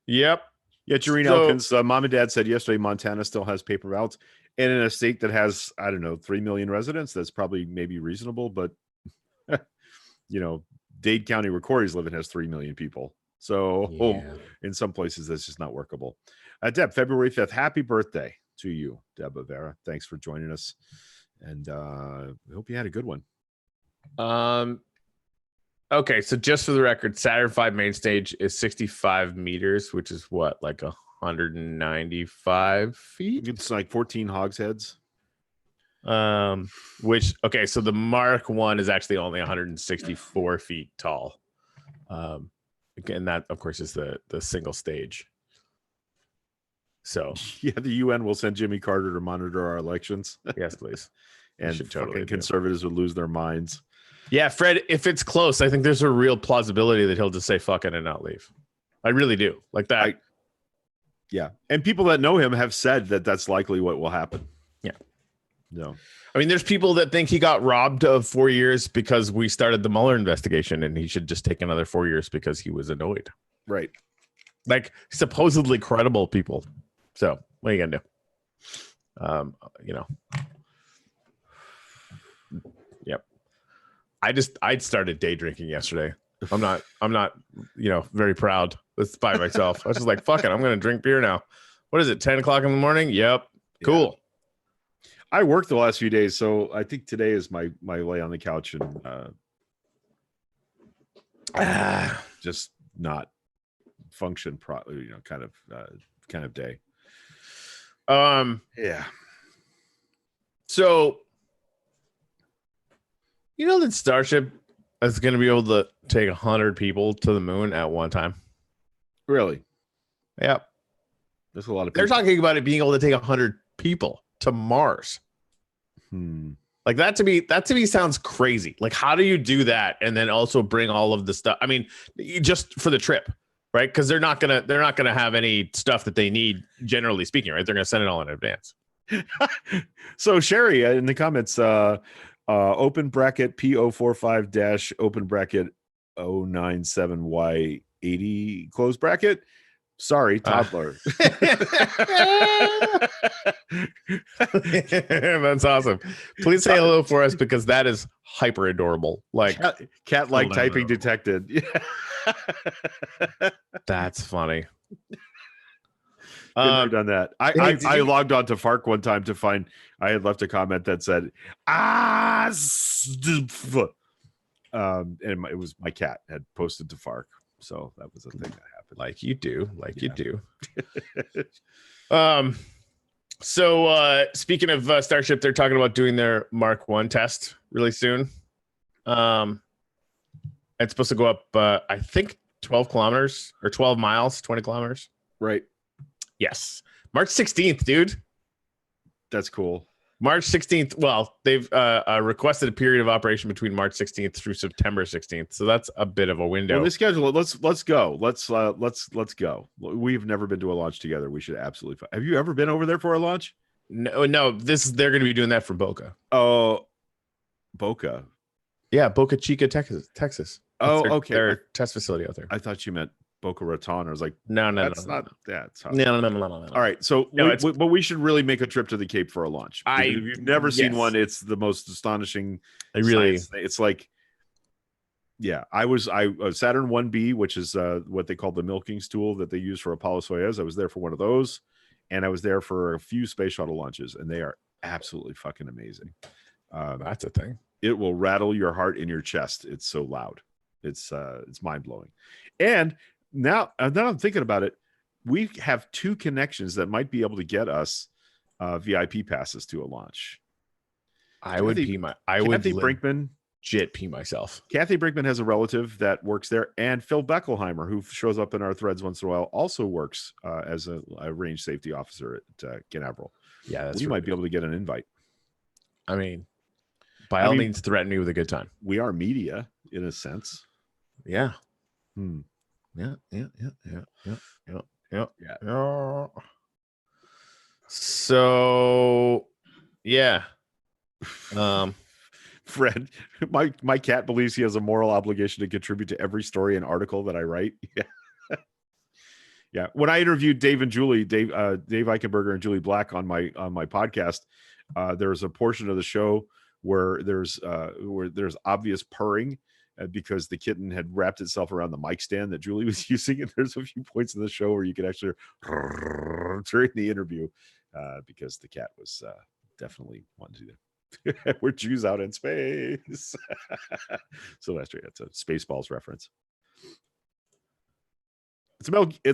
Yep. Yeah, Jareen Elkins, mom and dad said yesterday Montana still has paper ballots, and in a state that has, I don't know, 3 million residents, that's probably maybe reasonable, but Dade County where Corey's living has 3 million people. So in some places that's just not workable. Deb, February 5th, happy birthday to you, Deb Avera. Thanks for joining us. And we hope you had a good one. Okay, so just for the record, Saturn V main stage is 65 meters, which is what, like 195 feet? It's like 14 hogsheads. So the Mark 1 is actually only 164 feet tall. Again, that of course is the single stage. So yeah, the UN will send Jimmy Carter to monitor our elections. Yes, please. and should fucking totally conservatives would lose their minds. Yeah, Fred, if it's close, I think there's a real plausibility that he'll just say fuck it and not leave. I really do. Like that. Yeah. And people that know him have said that that's likely what will happen. Yeah. No. I mean, there's people that think he got robbed of 4 years because we started the Mueller investigation and he should just take another 4 years because he was annoyed. Right. Like supposedly credible people. So what are you gonna do? Yep. I started day drinking yesterday. I'm not, very proud. It's by myself. I was just like, fuck it. I'm going to drink beer now. What is it? 10 o'clock in the morning? Yep. Cool. Yeah. I worked the last few days. So I think today is my lay on the couch and just not function kind of day. Yeah. So, that Starship is going to be able to take 100 people to the moon at one time. Really? Yep. There's a lot of people. They're talking about it being able to take 100 people to Mars. Like that to me sounds crazy. Like, how do you do that and then also bring all of the stuff? I mean, just for the trip, right? Because they're not gonna have any stuff that they need, generally speaking, right? They're gonna send it all in advance. So Sherry in the comments, open bracket P045 dash open bracket 097Y80 close bracket. Sorry, toddler. That's awesome. Please say hello for us because that is hyper adorable. Like cat like typing detected. That's funny. I've done that. I logged on to Fark one time to find I had left a comment that said and it was my cat had posted to Fark. So that was a thing that happened. Like you do. So speaking of Starship, they're talking about doing their Mark 1 test really soon. It's supposed to go up, I think 12 kilometers or 12 miles, 20 kilometers. Right. Yes. March 16th, dude. That's cool. March 16th. Well, they've requested a period of operation between March 16th through September 16th. So that's a bit of a window. Well, they schedule it. Let's go. Let's go. We've never been to a launch together. We should absolutely. Have you ever been over there for a launch? No. They're going to be doing that for Boca. Oh, Boca. Yeah, Boca Chica, Texas. Okay. Their test facility out there. I thought you meant Boca Raton. I was like, no, that's not that. No. All right, so but we should really make a trip to the Cape for a launch. If you've never seen one, it's the most astonishing. It's like, yeah. I was Saturn 1B, which is what they call the milking stool that they use for Apollo Soyuz. I was there for one of those, and I was there for a few space shuttle launches, and they are absolutely fucking amazing. That's a thing. It will rattle your heart in your chest. It's so loud. It's mind blowing, and now I'm thinking about it. We have two connections that might be able to get us VIP passes to a launch. Kathy Brinkman pee myself. Kathy Brinkman has a relative that works there, and Phil Beckelheimer, who shows up in our threads once in a while, also works as a range safety officer at Canaveral. Yeah, we might be able to get an invite. I mean, by all means, threaten me with a good time. We are media in a sense. Yeah. Yeah. So, yeah. Fred, my cat believes he has a moral obligation to contribute to every story and article that I write. Yeah. Yeah. When I interviewed Dave Eichenberger and Julie Black on my podcast, there's a portion of the show where there's obvious purring because the kitten had wrapped itself around the mic stand that Julie was using. And there's a few points in the show where you could actually during the interview because the cat was definitely wanting to. We're Jews out in space. Sylvester, that's a Spaceballs reference. It's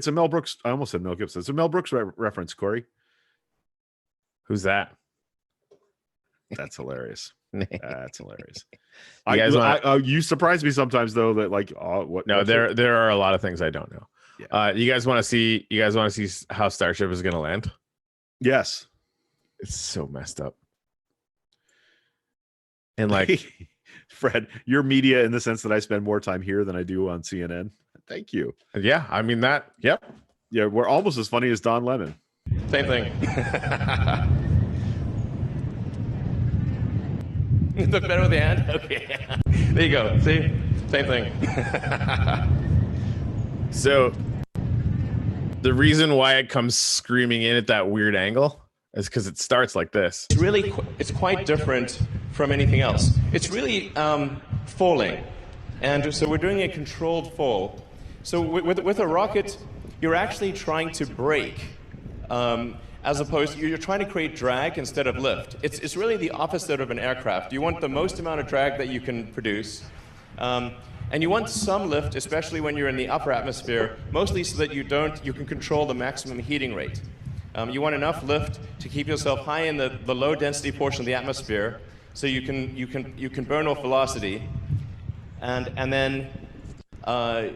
a Mel Brooks. I almost said Mel Gibson. It's a Mel Brooks reference, Corey. Who's that? That's hilarious. That's hilarious. You surprise me sometimes though that like what? No, there are a lot of things I don't know. Yeah. You guys want to see how Starship is going to land? Yes. It's so messed up. And like, Fred, your media in the sense that I spend more time here than I do on CNN. Thank you. Yeah, I mean that. Yep. Yeah, we're almost as funny as Don Lemon. Same thing. Look better with the hand? Okay. There you go. See? Same thing. So the reason why it comes screaming in at that weird angle is because it starts like this. It's quite different from anything else. It's really falling. And so we're doing a controlled fall. So with a rocket, you're actually trying to brake. As opposed to you're trying to create drag instead of lift. It's really the opposite of an aircraft. You want the most amount of drag that you can produce. And you want some lift, especially when you're in the upper atmosphere, mostly so that you can control the maximum heating rate. You want enough lift to keep yourself high in the low density portion of the atmosphere, so you can burn off velocity, and then that's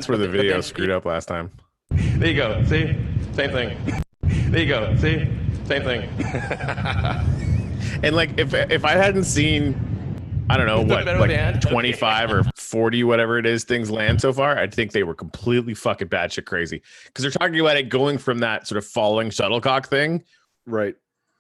where the video screwed up last time. There you go. See? Same thing. There you go. See? Same thing. And like, if I hadn't seen, I don't know what, like 25 or 40, whatever it is, things land so far, I think they were completely fucking batshit crazy. Because they're talking about it going from that sort of falling shuttlecock thing, right,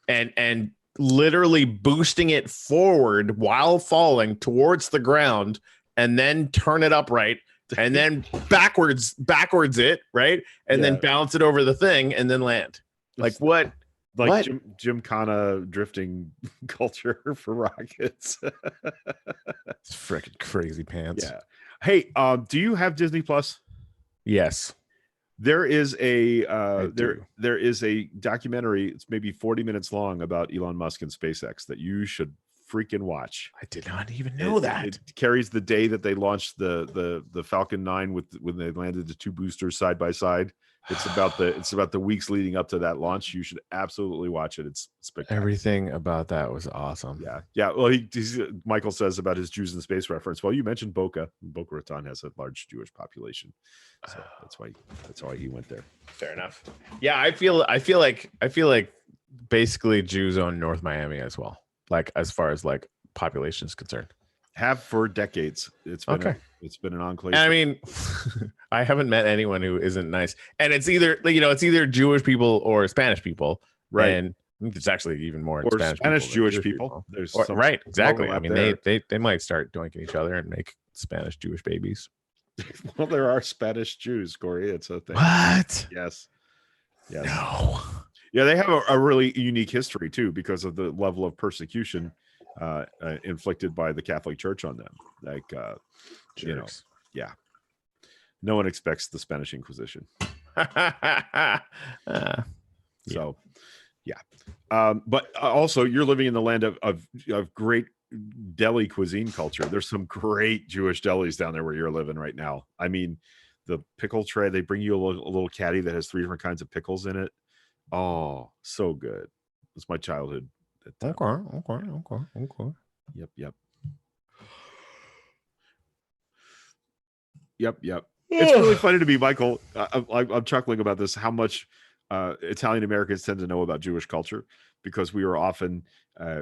and literally boosting it forward while falling towards the ground, and then turn it upright. And then backwards it, right? And then bounce it over the thing and then land. Like what? Like what? Gymkhana drifting culture for rockets. It's freaking crazy pants. Yeah. Hey, do you have Disney Plus? Yes. There is a there is a documentary. It's maybe 40 minutes long about Elon Musk and SpaceX that you should freaking watch. I did not even know that. It carries the day that they launched the Falcon 9 when they landed the two boosters side by side. It's about the weeks leading up to that launch. You should absolutely watch it. It's spectacular. Everything about that was awesome. Yeah. Well, Michael says about his Jews in space reference. Well, you mentioned Boca Raton has a large Jewish population, so that's why he went there. Fair enough. Yeah, I feel like basically Jews own North Miami as well. Like as far as like population is concerned, have for decades. It's been it's been an enclave. I mean, I haven't met anyone who isn't nice, and it's either Jewish people or Spanish people, right? And it's actually even more Spanish Jewish people. There's right, exactly. I mean, they might start doinking each other and make Spanish Jewish babies. Well, there are Spanish Jews, Corey. It's a thing. What? Yes. No. Yeah, they have a really unique history too because of the level of persecution inflicted by the Catholic Church on them. Like, no one expects the Spanish Inquisition. So, but also you're living in the land of great deli cuisine culture. There's some great Jewish delis down there where you're living right now. I mean, the pickle tray, they bring you a little caddy that has 3 different kinds of pickles in it. Oh, so good. It's my childhood. Okay. Yep. It's really funny to me, Michael. I'm chuckling about this, how much Italian Americans tend to know about Jewish culture because we were often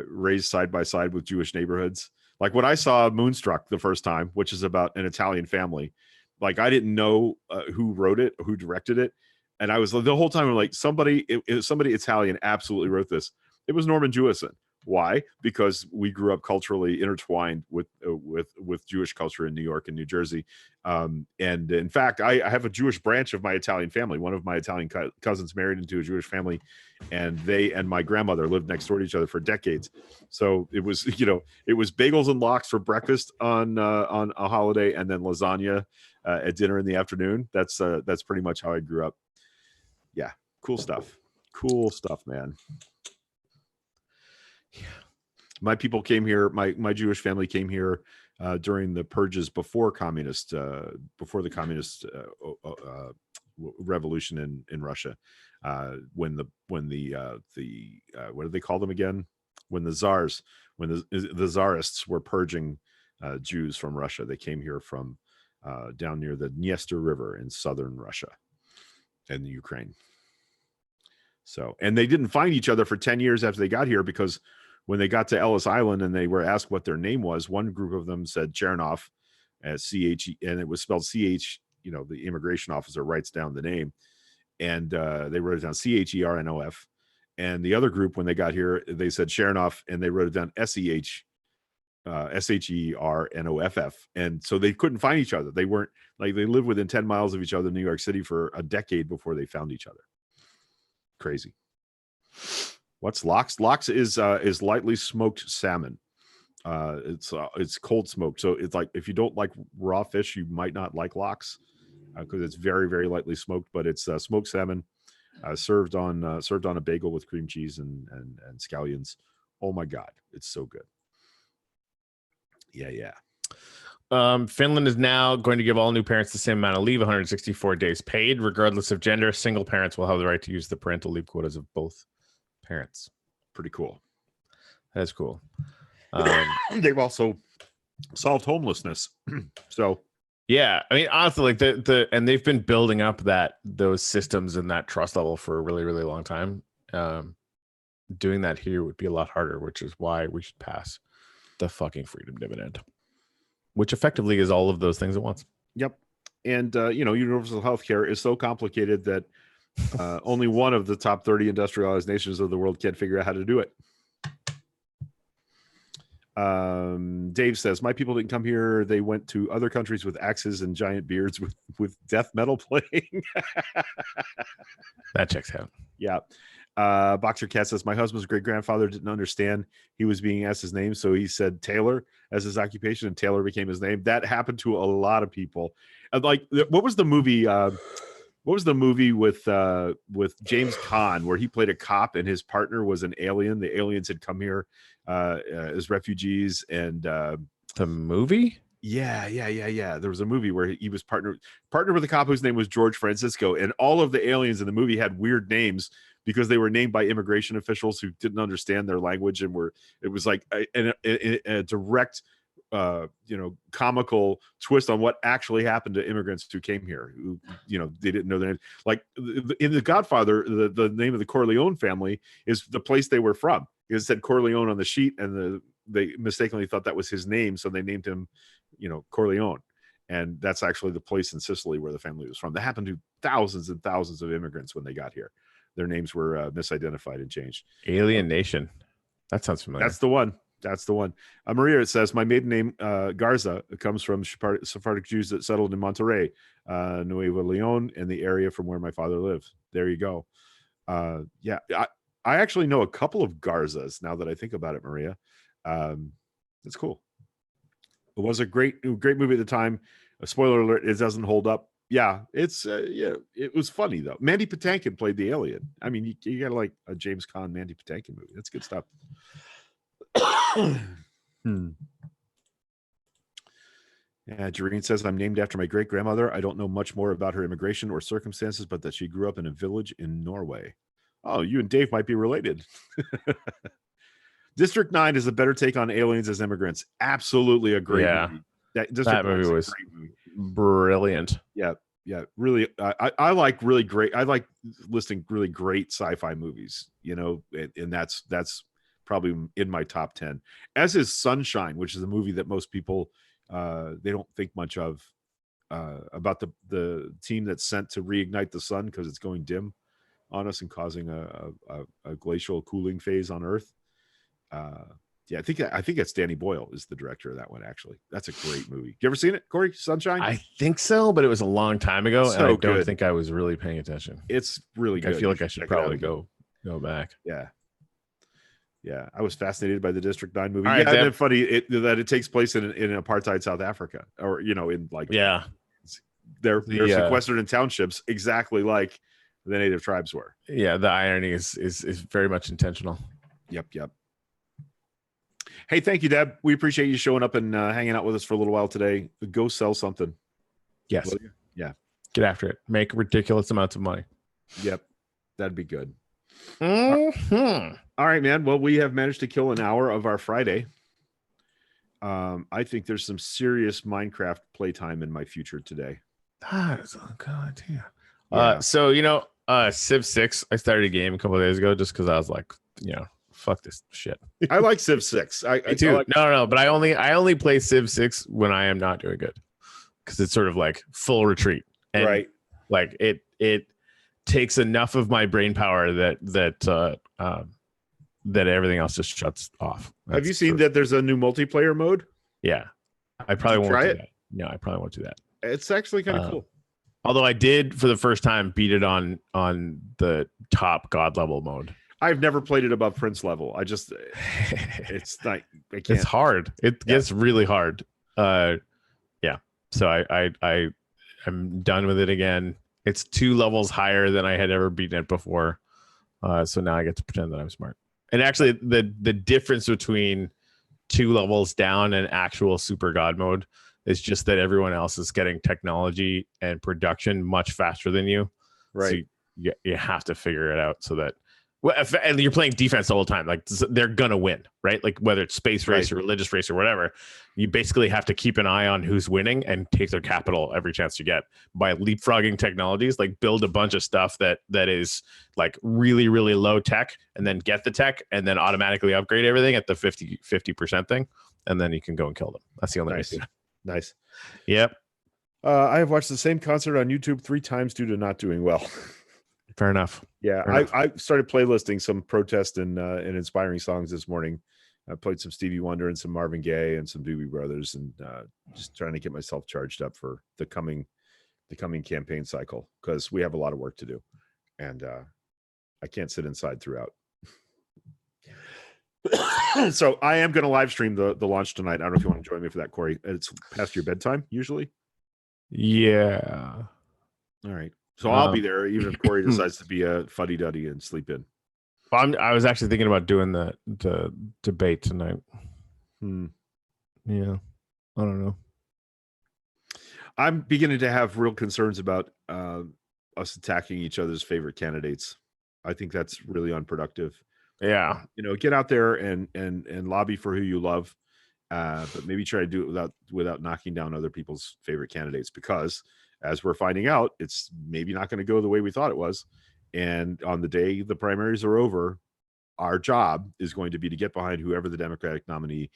raised side by side with Jewish neighborhoods. Like when I saw Moonstruck the first time, which is about an Italian family, like I didn't know who wrote it, who directed it. And I was the whole time I'm like, somebody Italian absolutely wrote this. It was Norman Jewison. Why? Because we grew up culturally intertwined with Jewish culture in New York and New Jersey. And in fact, I have a Jewish branch of my Italian family. One of my Italian cousins married into a Jewish family, and they and my grandmother lived next door to each other for decades. So it was bagels and lox for breakfast on a holiday, and then lasagna at dinner in the afternoon. That's pretty much how I grew up. Yeah, cool stuff, man. Yeah. My people came here. My Jewish family came here during the purges before the communist revolution in Russia. When the what do they call them again? When the czarists were purging Jews from Russia, they came here from down near the Dniester River in southern Russia and Ukraine. So, and they didn't find each other for 10 years after they got here because When they got to Ellis Island and they were asked what their name was, one group of them said Chernoff, as CH, and it was spelled CH. You know, the immigration officer writes down the name, and they wrote it down CHERNOF. And the other group, when they got here, they said Chernoff, and they wrote it down SEH. SHERNOFF. And so they couldn't find each other. They weren't like, they lived within 10 miles of each other in New York City for a decade before they found each other. Crazy. What's lox? Lox is lightly smoked salmon. It's cold smoked. So it's like, if you don't like raw fish, you might not like lox, because it's very, very lightly smoked, but it's smoked salmon served on a bagel with cream cheese and scallions. Oh my God. It's so good. Yeah. Finland is now going to give all new parents the same amount of leave, 164 days paid, regardless of gender. Single parents will have the right to use the parental leave quotas of both parents. Pretty cool. That's cool. They've also solved homelessness. So yeah, I mean, honestly, like and they've been building up those systems and that trust level for a really, really long time. Doing that here would be a lot harder, which is why we should pass the fucking freedom dividend, which effectively is all of those things at once. Yep. And universal health care is so complicated that only one of the top 30 industrialized nations of the world can't figure out how to do it. Dave says, my people didn't come here. They went to other countries with axes and giant beards with death metal playing. That checks out. Yeah. Boxer Cat says, my husband's great grandfather didn't understand he was being asked his name, so he said Taylor as his occupation, and Taylor became his name. That happened to a lot of people. Like, what was the movie? What was the movie with James Caan where he played a cop and his partner was an alien? The aliens had come here as refugees, and the movie. Yeah. There was a movie where he was partnered with a cop whose name was George Francisco, and all of the aliens in the movie had weird names because they were named by immigration officials who didn't understand their language, and it was like a direct comical twist on what actually happened to immigrants who came here, who they didn't know their name. Like in The Godfather, the name of the Corleone family is the place they were from. It said Corleone on the sheet, and they mistakenly thought that was his name, so they named him Corleone. And that's actually the place in Sicily where the family was from. That happened to thousands and thousands of immigrants when they got here. Their names were misidentified and changed. Alien Nation. That sounds familiar. That's the one. Maria, it says, my maiden name, Garza, comes from Sephardic Jews that settled in Monterrey, Nuevo Leon, and the area from where my father lived. There you go. Yeah, I actually know a couple of Garzas now that I think about it, Maria. That's cool. It was a great movie at the time. A spoiler alert, it doesn't hold up. Yeah, it was funny though. Mandy Patinkin played the alien. I mean, you got like a James Caan, Mandy Patinkin movie. That's good stuff. Yeah, Jareen says, I'm named after my great grandmother. I don't know much more about her immigration or circumstances, but that she grew up in a village in Norway. Oh, you and Dave might be related. District 9 is a better take on aliens as immigrants. Absolutely a great movie. That movie was brilliant. Yeah, really. I like really great. I like listing really great sci-fi movies. And that's probably in my top 10. As is Sunshine, which is a movie that most people they don't think much of, about the team that's sent to reignite the sun because it's going dim on us and causing a glacial cooling phase on Earth. Yeah, I think that's Danny Boyle is the director of that one. Actually, that's a great movie. You ever seen it, Corey? Sunshine? I think so, but it was a long time ago, and I don't think I was really paying attention. It's really good. I feel like I should probably go back. Yeah. I was fascinated by the District 9 movie. All right, and funny that it takes place in apartheid South Africa, or in like they're sequestered in townships exactly like the native tribes were. Yeah, the irony is very much intentional. Yep. Hey, thank you, Deb. We appreciate you showing up and hanging out with us for a little while today. Go sell something. Yes. Yeah. Get after it. Make ridiculous amounts of money. Yep. That'd be good. Mm-hmm. All right, man. Well, we have managed to kill an hour of our Friday. I think there's some serious Minecraft playtime in my future today. That is a good idea. Yeah. So, Civ 6, I started a game a couple of days ago just because I was like, fuck this shit. I like Civ 6. I too. Like, no, but I only play Civ 6 when I am not doing good, because it's sort of like full retreat, and right. like it takes enough of my brain power that everything else just shuts off. Have you seen that there's a new multiplayer mode? Yeah, I probably won't try do it? that. No, I probably won't do that. It's actually kind of cool. Although I did for the first time beat it on the top god level mode. I've never played it above Prince level. It's not. I can't. It's hard. It gets really hard. Yeah. So I'm done with it again. It's 2 levels higher than I had ever beaten it before. So now I get to pretend that I'm smart. And actually, the difference between 2 levels down and actual super god mode is just that everyone else is getting technology and production much faster than you. Right. So you have to figure it out so that. Well, and you're playing defense the whole time. Like, they're gonna win, right? Like, whether it's space race or religious race or whatever, you basically have to keep an eye on who's winning and take their capital every chance you get by leapfrogging technologies. Like, build a bunch of stuff that is like really, really low tech, and then get the tech, and then automatically upgrade everything at the 50% thing, and then you can go and kill them. That's the only way to do it. Nice. Yep. I have watched the same concert on YouTube 3 times due to not doing well. Fair enough. Yeah, I started playlisting some protest and inspiring songs this morning. I played some Stevie Wonder and some Marvin Gaye and some Doobie Brothers, and just trying to get myself charged up for the coming campaign cycle, because we have a lot of work to do, and I can't sit inside throughout. So I am going to live stream the launch tonight. I don't know if you want to join me for that, Corey. It's past your bedtime usually. Yeah. All right. So I'll be there, even if Corey decides to be a fuddy-duddy and sleep in. Well, I was actually thinking about doing the debate tonight. Yeah, I don't know. I'm beginning to have real concerns about us attacking each other's favorite candidates. I think that's really unproductive. Yeah, get out there and lobby for who you love, but maybe try to do it without knocking down other people's favorite candidates, because, as we're finding out, it's maybe not going to go the way we thought it was. And on the day the primaries are over, our job is going to be to get behind whoever the Democratic nominee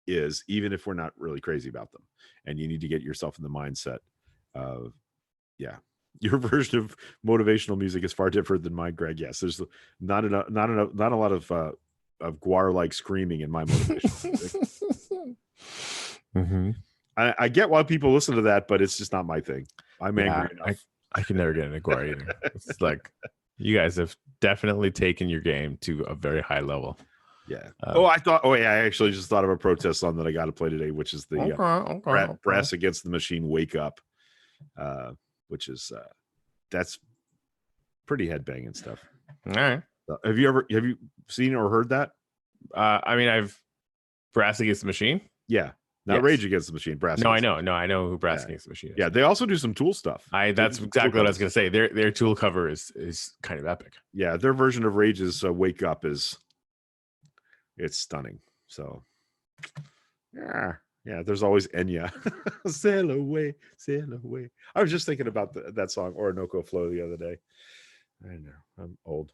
is, even if we're not really crazy about them. And you need to get yourself in the mindset of, your version of motivational music is far different than mine, Greg. Yes, there's not a lot of Guar-like screaming in my motivational music. Mm-hmm. I get why people listen to that, but it's just not my thing. I'm angry enough. I can never get into Guar either. It's like, you guys have definitely taken your game to a very high level. Yeah. I actually just thought of a protest song that I got to play today, which is the Brass Against the Machine Wake Up, which is that's pretty headbanging stuff. All right. Have you seen or heard that? I mean, I've Brass Against the Machine. Yeah. Not yes. Rage Against the Machine. Brass. No, I know. No, I know who Brass Against the Machine is. Yeah, they also do some Tool stuff. That's exactly what I was going to say. Their Tool cover is kind of epic. Yeah, their version of Rage's Wake Up it's stunning. So, yeah. There's always Enya. Sail away, sail away. I was just thinking about that song Orinoco Flow the other day. I know, I'm old.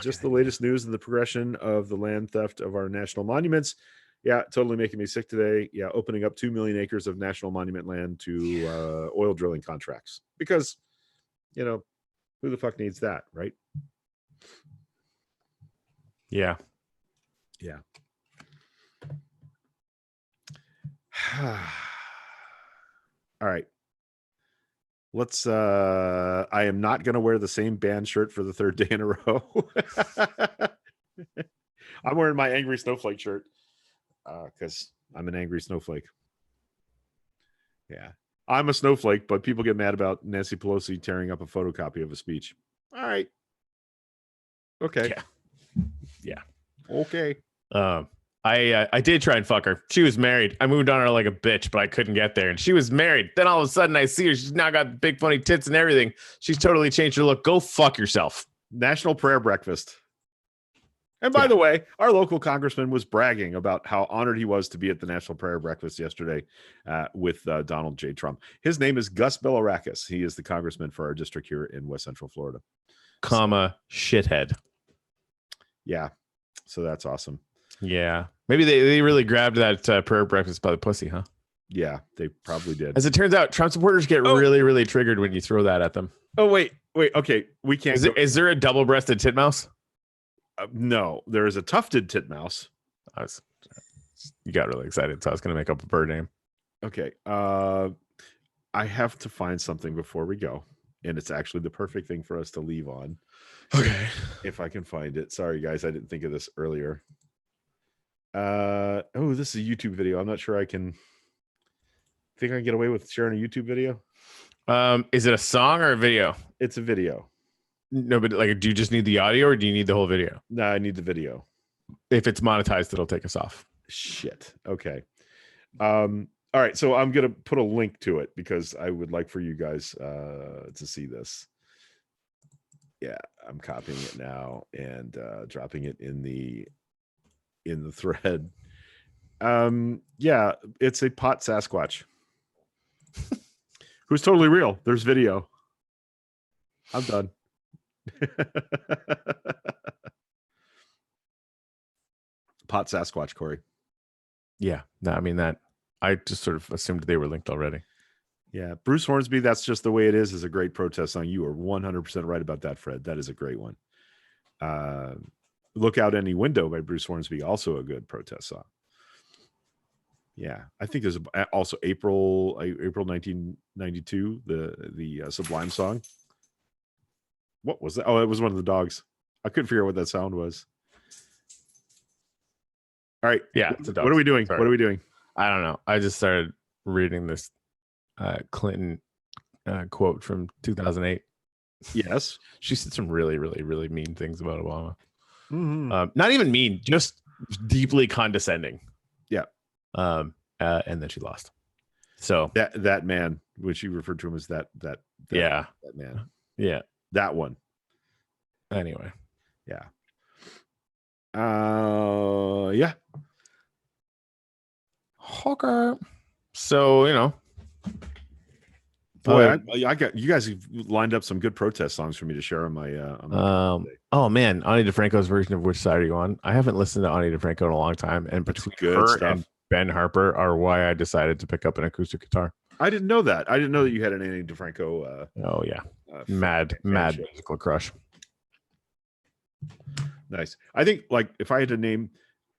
Just the latest news in the progression of the land theft of our national monuments. Yeah, totally making me sick today. Yeah, opening up 2 million acres of national monument land to oil drilling contracts. Because, who the fuck needs that, right? Yeah. Yeah. All right. Let's I am not going to wear the same band shirt for the 3rd day in a row. I'm wearing my Angry Snowflake shirt. Because I'm an angry snowflake. Yeah. I'm a snowflake, but people get mad about Nancy Pelosi tearing up a photocopy of a speech. All right. Okay. Yeah. Okay. I did try and fuck her. She was married. I moved on her like a bitch, but I couldn't get there. And she was married. Then all of a sudden I see her. She's now got big funny tits and everything. She's totally changed her look. Go fuck yourself. National Prayer Breakfast. And by the way, our local congressman was bragging about how honored he was to be at the National Prayer Breakfast yesterday with Donald J. Trump. His name is Gus Belarakis. He is the congressman for our district here in West Central Florida. Shithead. Yeah. So that's awesome. Yeah. Maybe they really grabbed that prayer breakfast by the pussy, huh? Yeah, they probably did. As it turns out, Trump supporters get really, really triggered when you throw that at them. Oh, wait. Okay. We can't. Is there a double-breasted titmouse? No, there is a tufted titmouse. You got really excited, so I was going to make up a bird name. Okay. I have to find something before we go, and it's actually the perfect thing for us to leave on. Okay. If I can find it. Sorry, guys. I didn't think of this earlier. This is a YouTube video. I'm not sure I can get away with sharing a YouTube video. Is it a song or a video? It's a video. No, but like, do you just need the audio or do you need the whole video? No, I need the video. If it's monetized, it'll take us off. Shit. Okay. All right. So I'm going to put a link to it because I would like for you guys to see this. Yeah, I'm copying it now and dropping it in the thread. Yeah, it's a pot Sasquatch who's totally real. There's video. I'm done. Pot Sasquatch, Corey. Yeah, no, I mean that. I just sort of assumed they were linked already. Yeah, Bruce Hornsby, That's Just the Way It Is a great protest song. You are 100% right about that, Fred. That is a great one. Look Out Any Window by Bruce Hornsby, also a good protest song. Yeah, I think there's also April 1992, the Sublime song. What was that? Oh, it was one of the dogs. I couldn't figure out what that sound was. All right. Yeah. What are we doing? Sorry. What are we doing? I don't know. I just started reading this Clinton quote from 2008. Yes. She said some really, really, really mean things about Obama. Mm-hmm. Not even mean, just deeply condescending. Yeah. And then she lost. So that man, which you referred to him as that yeah. That man. Yeah. That one. Anyway. Yeah. Yeah. Hawker. So, you know. Boy, I got you guys have lined up some good protest songs for me to share on my oh man, Ani DeFranco's version of Which Side Are You On? I haven't listened to Ani DeFranco in a long time, and between her stuff. And Ben Harper are why I decided to pick up an acoustic guitar. I didn't know that. I didn't know that you had an Ani DeFranco. Oh yeah, mad musical crush. Nice. I think like if I had to name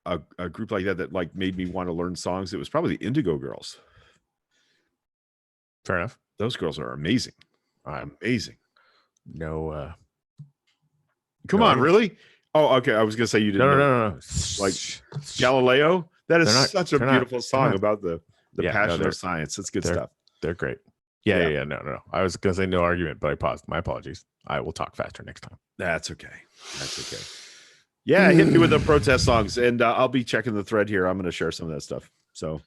a group like that like made me want to learn songs, it was probably the Indigo Girls. Fair enough. Those girls are amazing. Amazing. No. Come on, really? Oh, okay. I was gonna say you didn't. No. Like Galileo. That is such a beautiful song about the passion of science. It's good stuff. They're great. Yeah. No. I was gonna say no argument, but I paused. My apologies. I will talk faster next time. That's okay. Yeah, hit me with the protest songs, and I'll be checking the thread here. I'm going to share some of that stuff. So,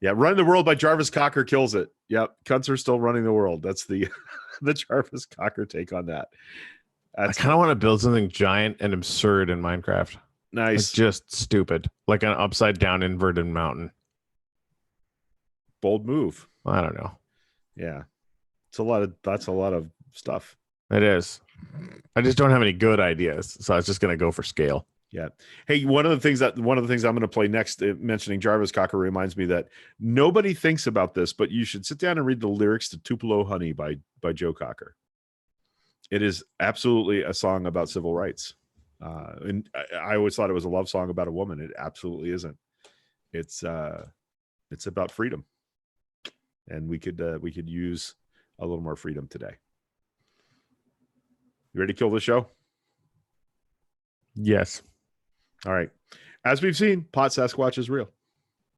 yeah, Running the World by Jarvis Cocker kills it. Yep, cunts are still running the world. That's the the Jarvis Cocker take on that. I kind of want to build something giant and absurd in Minecraft. Nice. Like just stupid. Like an upside down inverted mountain. Bold move. I don't know. Yeah. That's a lot of stuff. It is. I just don't have any good ideas. So I was just going to go for scale. Yeah. Hey, one of the things I'm going to play next, mentioning Jarvis Cocker, reminds me that nobody thinks about this, but you should sit down and read the lyrics to Tupelo Honey by Joe Cocker. It is absolutely a song about civil rights. And I always thought it was a love song about a woman. It absolutely isn't. It's about freedom. And we could use a little more freedom today. You ready to kill the show? Yes. All right. As we've seen, pot Sasquatch is real.